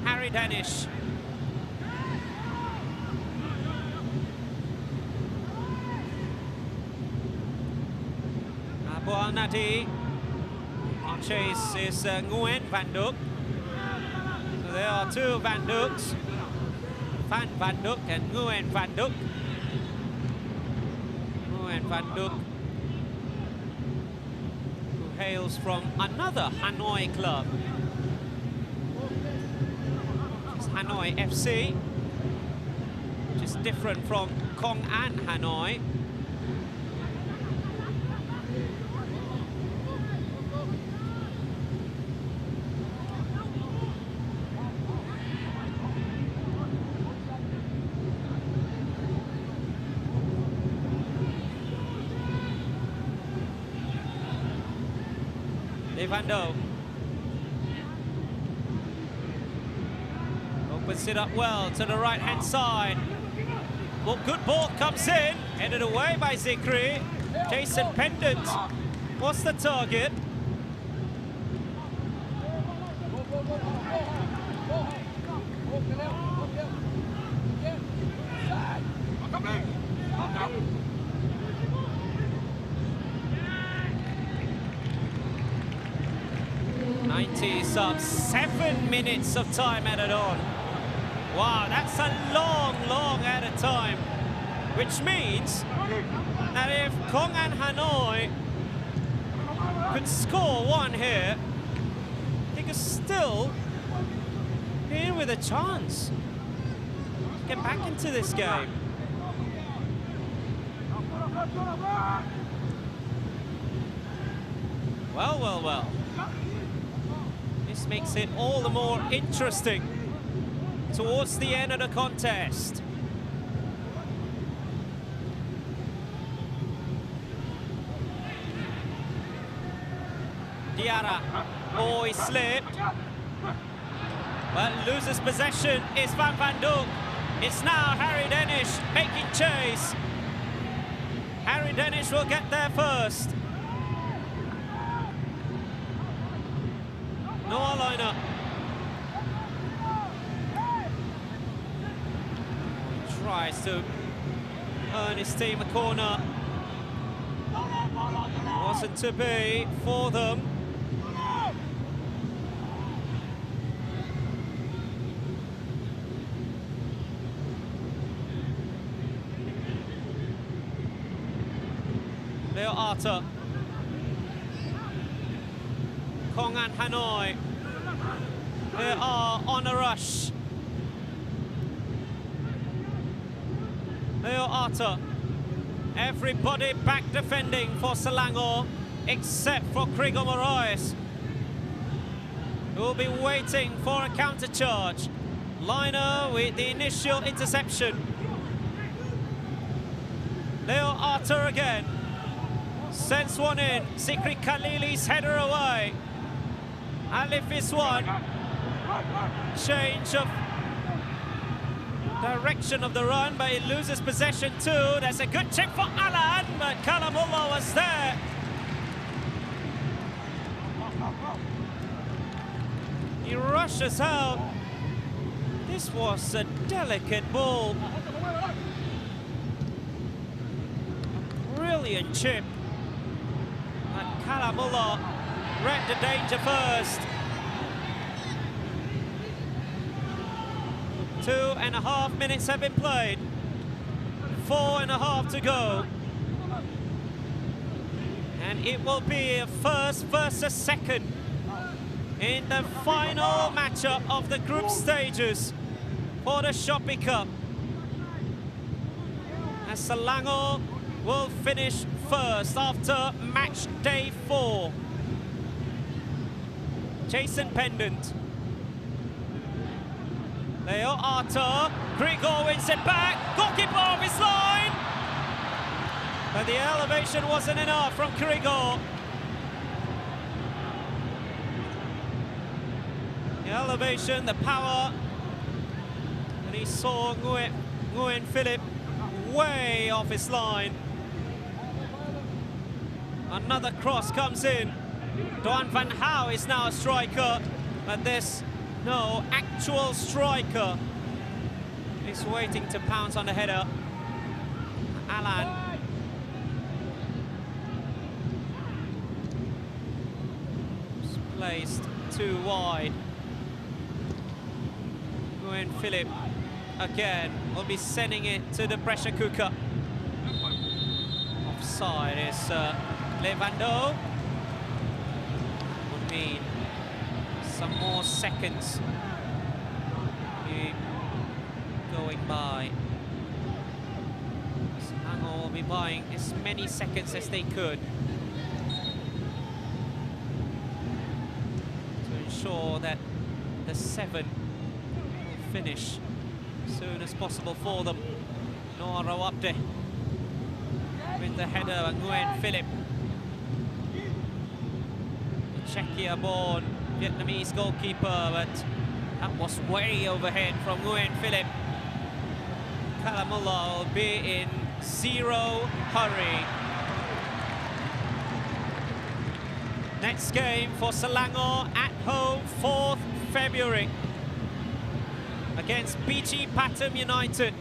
[SPEAKER 5] Harry Danish. Abu Nadi. On chase is Nguyen Van Duk. So there are two Van Duks. Van Van Duk and Nguyen Van Duk. Nguyen Van Duk, who hails from another Hanoi club. It's Hanoi FC, which is different from Công An Hanoi. Evando opens it up well to the right hand side. Well, good ball comes in, headed away by Zikri. Jason Pendant, what's the target? Sub 7 minutes of time added on. Wow, that's a long added time, which means that if Công An Hanoi could score one here, they could still be in with a chance. Get back into this game. Well. This makes it all the more interesting towards the end of the contest. Diarra, oh, he slipped, but loses possession is Van Van Duk. It's now Harry Danish making chase. Harry Danish will get there first. Noah liner. Tries to earn his team a corner. Wasn't to be for them. Leo Arthur. Công An Hanoi, they are on a rush. Leo Arthur, everybody back defending for Selangor except for Krigor Moraes, who will be waiting for a counter charge. Liner with the initial interception. Leo Arthur again, sends one in. Zikri Khalili's header away. Alif is one. Change of direction of the run, but he loses possession too. There's a good check for Alan, but Kalamullah was there. He rushes out. This was a delicate ball. Brilliant chip. But Kalamullah read the danger first. 2.5 minutes have been played. 4.5 to go. And it will be a first versus second in the final matchup of the group stages for the Shopee Cup. And Selangor will finish first after match day 4. Jason Pendant. Leo Arthur. Krigor wins it back. Goalkeeper off his line. But the elevation wasn't enough from Krigor. The elevation, the power. And he saw Nguyen Philip way off his line. Another cross comes in. Doan Van Hau is now a striker. But there's no actual striker. He's waiting to pounce on the header. Alan. It's placed too wide. Nguyen Philip again will be sending it to the pressure cooker. Offside is Levando. Would mean some more seconds going by. Selangor will be buying as many seconds as they could to ensure that the 7 will finish as soon as possible for them. Noah Rawabde with the header, Nguyen Philip. The Czechia-born Vietnamese goalkeeper, but that was way overhead from Nguyen Philip. Kalamulla will be in zero hurry. Next game for Selangor at home, 4th February against BG Pathum United,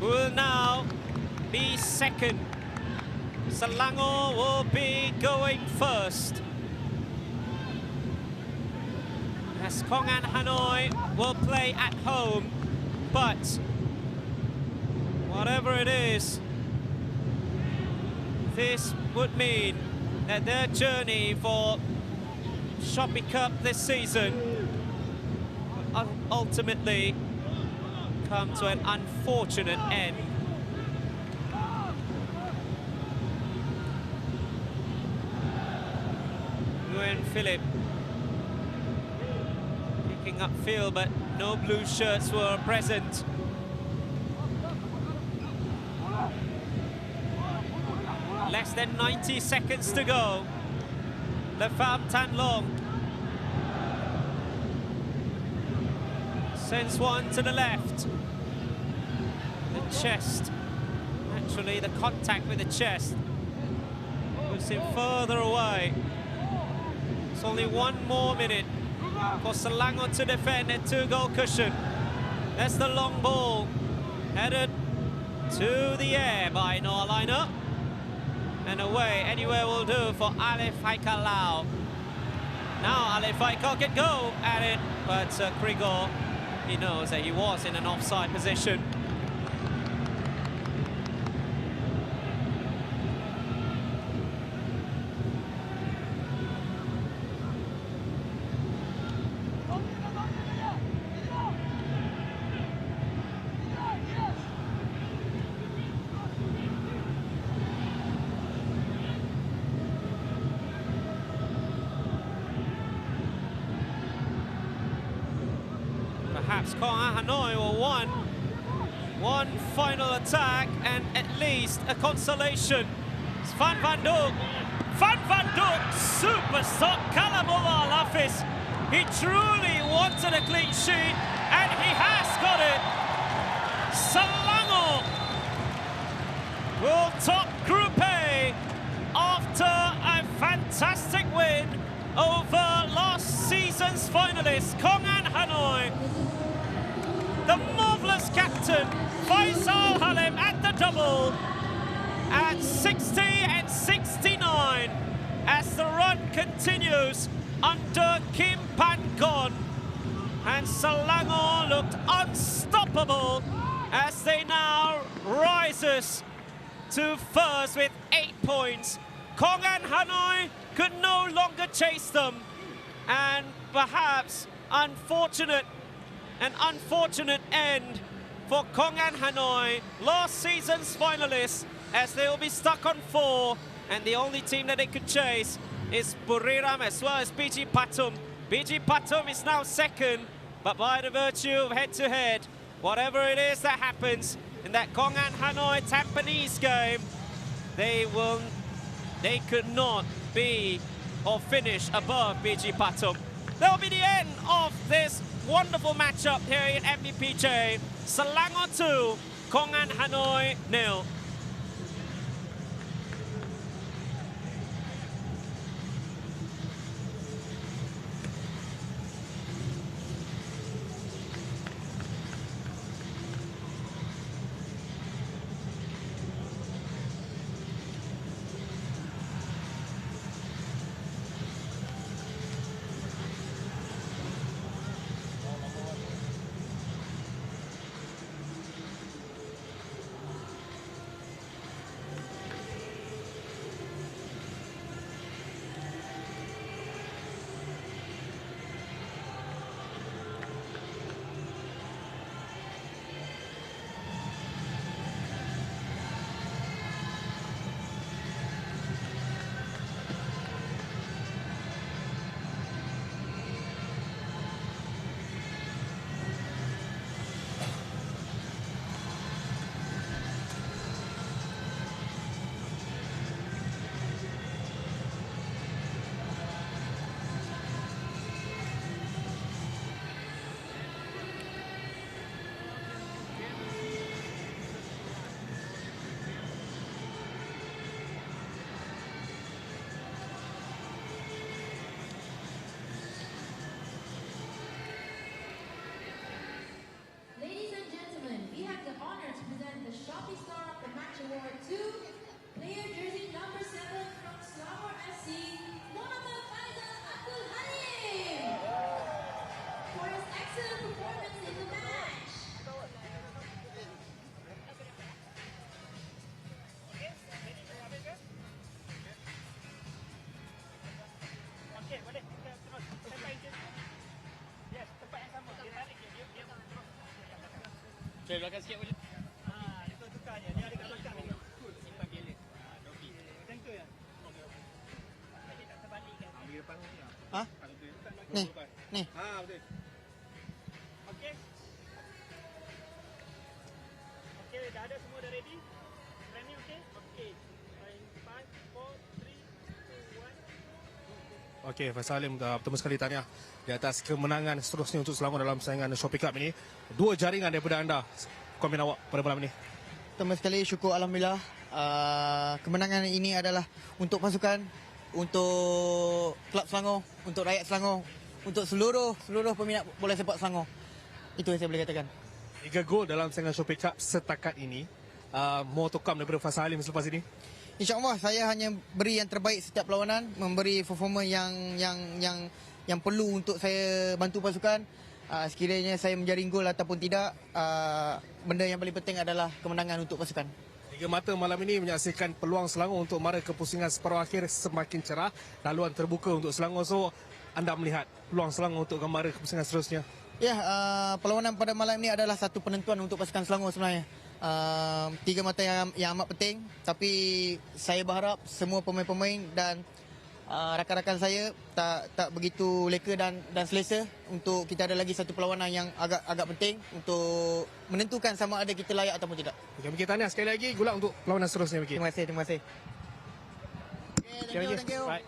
[SPEAKER 5] who will now be second. Selangor will be going first, as Công An Hanoi will play at home. But whatever it is, this would mean that their journey for Shopee Cup this season will ultimately come to an unfortunate end. Nguyen Philip picking up field, but no blue shirts were present. Less than 90 seconds to go. Le Pham Tan Long sends one to the left. The chest, actually the contact with the chest puts him further away. It's only 1 more minute for Selangor to defend a 2-goal cushion. That's the long ball headed to the air by Noah Liner. And away, anywhere will do for Ali Faikal Lau. Now Ali Faikal can go at it, but Krigor, he knows that he was in an offside position. Perhaps Công An Hanoi will want one final attack and at least a consolation. It's Van Van Duk. Van Van Duk, super stop. Kalamulla Lafis. He truly wanted a clean sheet and he has got it. Selangor will top Group A after a fantastic win over last season's finalists, Công An Hanoi. The marvellous captain, Faisal Halim at the double at 60 and 69 as the run continues under Kim Pan-gon. And Selangor looked unstoppable as they now rises to first with 8 points. Công An Hanoi could no longer chase them, and perhaps an unfortunate end for Công An Hanoi, last season's finalists, as they will be stuck on 4, and the only team that they could chase is Buriram as well as BG Pathum. BG Pathum is now second, but by the virtue of head-to-head, whatever it is that happens in that Công An Hanoi Tampines game, they could not be or finish above BG Pathum. That will be the end of this wonderful matchup here in MVPJ. Selangor 2, Công An Hanoi 0. Saya belakang sikit boleh?
[SPEAKER 2] Tukar je. Dia ada kat belakang ni. Simpan bila. Macam tu ya? Tadi tak terbalikkan. Ambil depan ni lah.
[SPEAKER 6] Ha? Ni. Ni.
[SPEAKER 1] Betul.
[SPEAKER 2] Okey. Okey, dah ada semua dah ready? Ready okey? Okey. 5, 4, 3, 2, 1.
[SPEAKER 1] Okey, Faisal Salim, pertama sekali tahniah di atas kemenangan seterusnya untuk Selangor dalam saingan Shopee Cup ini. 2 jaringan daripada anda. Komen awak pada malam ini.
[SPEAKER 6] Pertama sekali syukur Alhamdulillah. Kemenangan ini adalah untuk pasukan, untuk klub Selangor, untuk rakyat Selangor, untuk seluruh peminat bola sepak Selangor. Itu yang saya boleh katakan.
[SPEAKER 1] 3 gol dalam saingan Shopee Cup setakat ini. More to come daripada Faisal Salim selepas ini.
[SPEAKER 6] InsyaAllah saya hanya beri yang terbaik setiap perlawanan, memberi performa yang perlu untuk saya bantu pasukan. Sekiranya saya menjaring gol ataupun tidak, benda yang paling penting adalah kemenangan untuk pasukan.
[SPEAKER 1] Tiga mata malam ini menyaksikan peluang Selangor untuk mara kepusingan separuh akhir semakin cerah. Laluan terbuka untuk Selangor. So, anda melihat peluang Selangor untuk mara kepusingan seterusnya?
[SPEAKER 6] Ya, perlawanan pada malam ini adalah satu penentuan untuk pasukan Selangor sebenarnya. 3 mata yang amat penting, tapi saya berharap semua pemain-pemain dan rakan-rakan saya tak begitu leka dan selesa untuk kita ada lagi satu perlawanan yang agak penting untuk menentukan sama ada kita layak ataupun tidak.
[SPEAKER 1] Okey, Miki tahniah sekali lagi. Gula untuk perlawanan seterusnya, Miki.
[SPEAKER 6] Terima kasih. Okay, thank you.
[SPEAKER 1] Bye.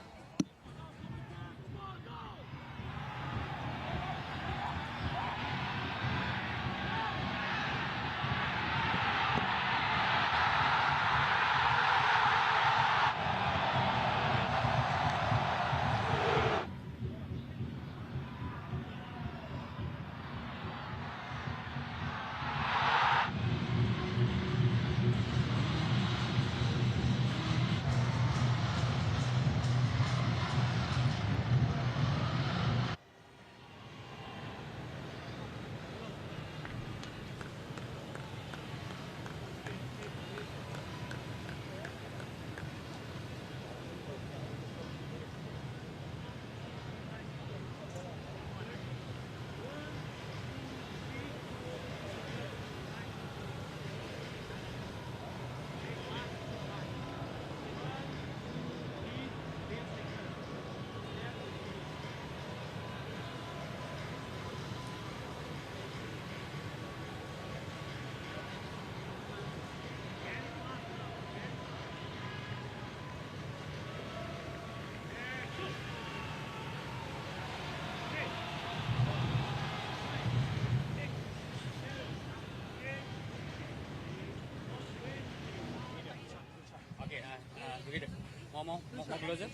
[SPEAKER 5] Begitu. Mau closer?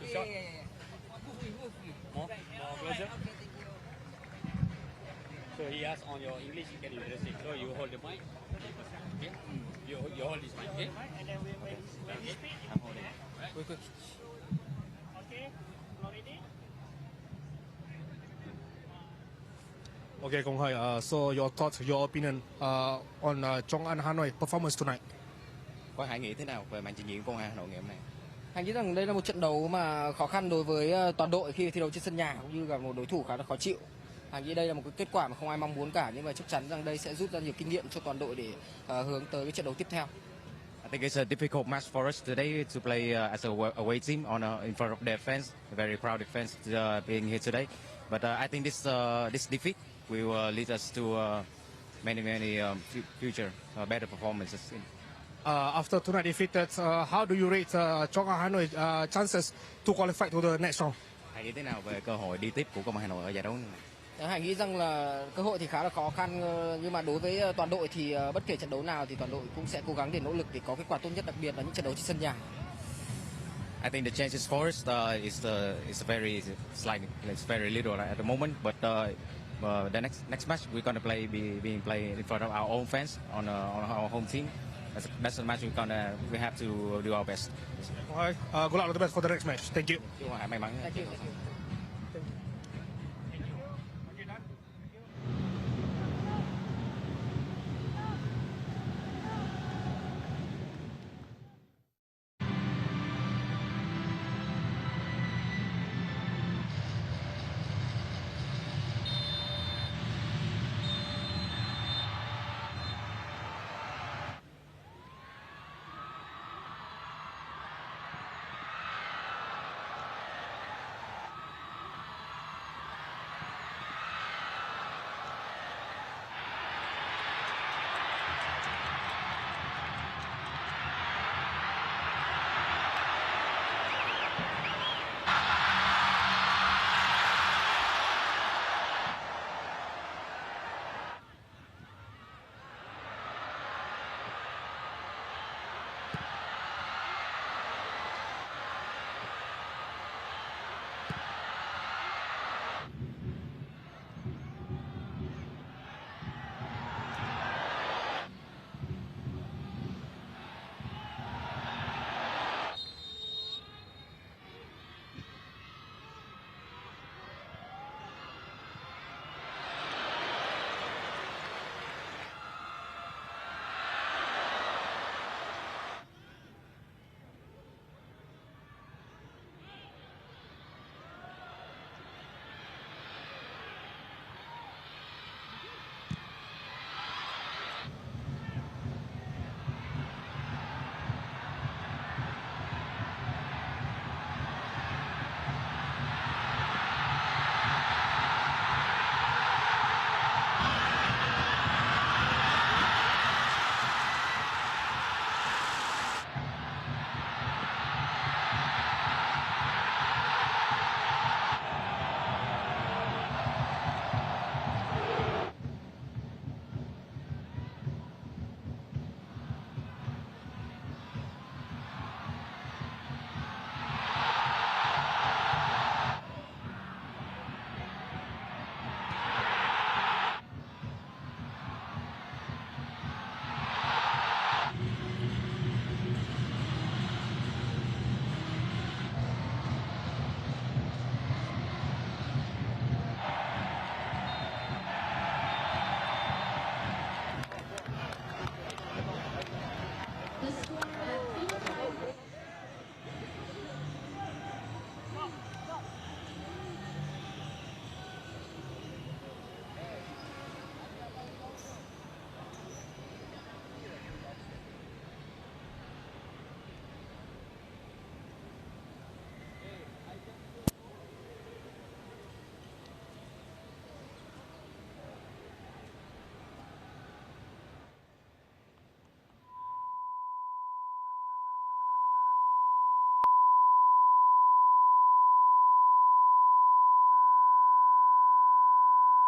[SPEAKER 5] Shot? More closer? So he asks on your English, can you address it? So you hold the mic. Okay? You hold this mic, okay?
[SPEAKER 2] And then we
[SPEAKER 5] Okay.
[SPEAKER 2] speak.
[SPEAKER 5] I'm holding.
[SPEAKER 6] Quick.
[SPEAKER 2] Okay. Ready?
[SPEAKER 1] Okay, Kong Hai. So your thoughts, your opinion on Chong An Hanoi performance tonight?
[SPEAKER 7] Có Hải nghĩ thế nào về màn trình diễn của Công an Hà Nội ngày hôm nay?
[SPEAKER 6] Anh nghĩ rằng đây là một trận đấu mà khó khăn đối với toàn đội khi thi đấu trên sân nhà, cũng như là một đối thủ khá là khó chịu. Anh nghĩ đây là một cái kết quả mà không ai mong muốn cả, nhưng mà chắc chắn rằng đây sẽ rút ra nhiều kinh nghiệm cho toàn đội để hướng tới cái trận đấu tiếp theo.
[SPEAKER 7] I think it's a difficult match for us today to play as a away team in front of their fans. A very proud fans being here today. But I think this defeat will lead us to many future better performances.
[SPEAKER 1] After tonight defeated, how do you rate Chong An Hanoi chances to qualify to the next round?
[SPEAKER 7] Hãy nghĩ thế nào về cơ hội đi tiếp của Công an Hà Nội ở giải đấu này?
[SPEAKER 6] Hải nghĩ rằng là cơ hội thì khá là khó khăn, nhưng mà đối với toàn đội thì bất kể trận đấu nào thì toàn đội cũng sẽ cố gắng để nỗ lực để có kết quả tốt nhất, đặc biệt là những trận đấu trên sân nhà.
[SPEAKER 7] I think the chances for us is very slight. It's very little at the moment, but the next match we're gonna play in front of our own fans on our home team. That's the match we have to do our best.
[SPEAKER 1] Good luck, all the best for the next match. Thank you.
[SPEAKER 7] Chúc Hải may mắn.
[SPEAKER 6] Thank you.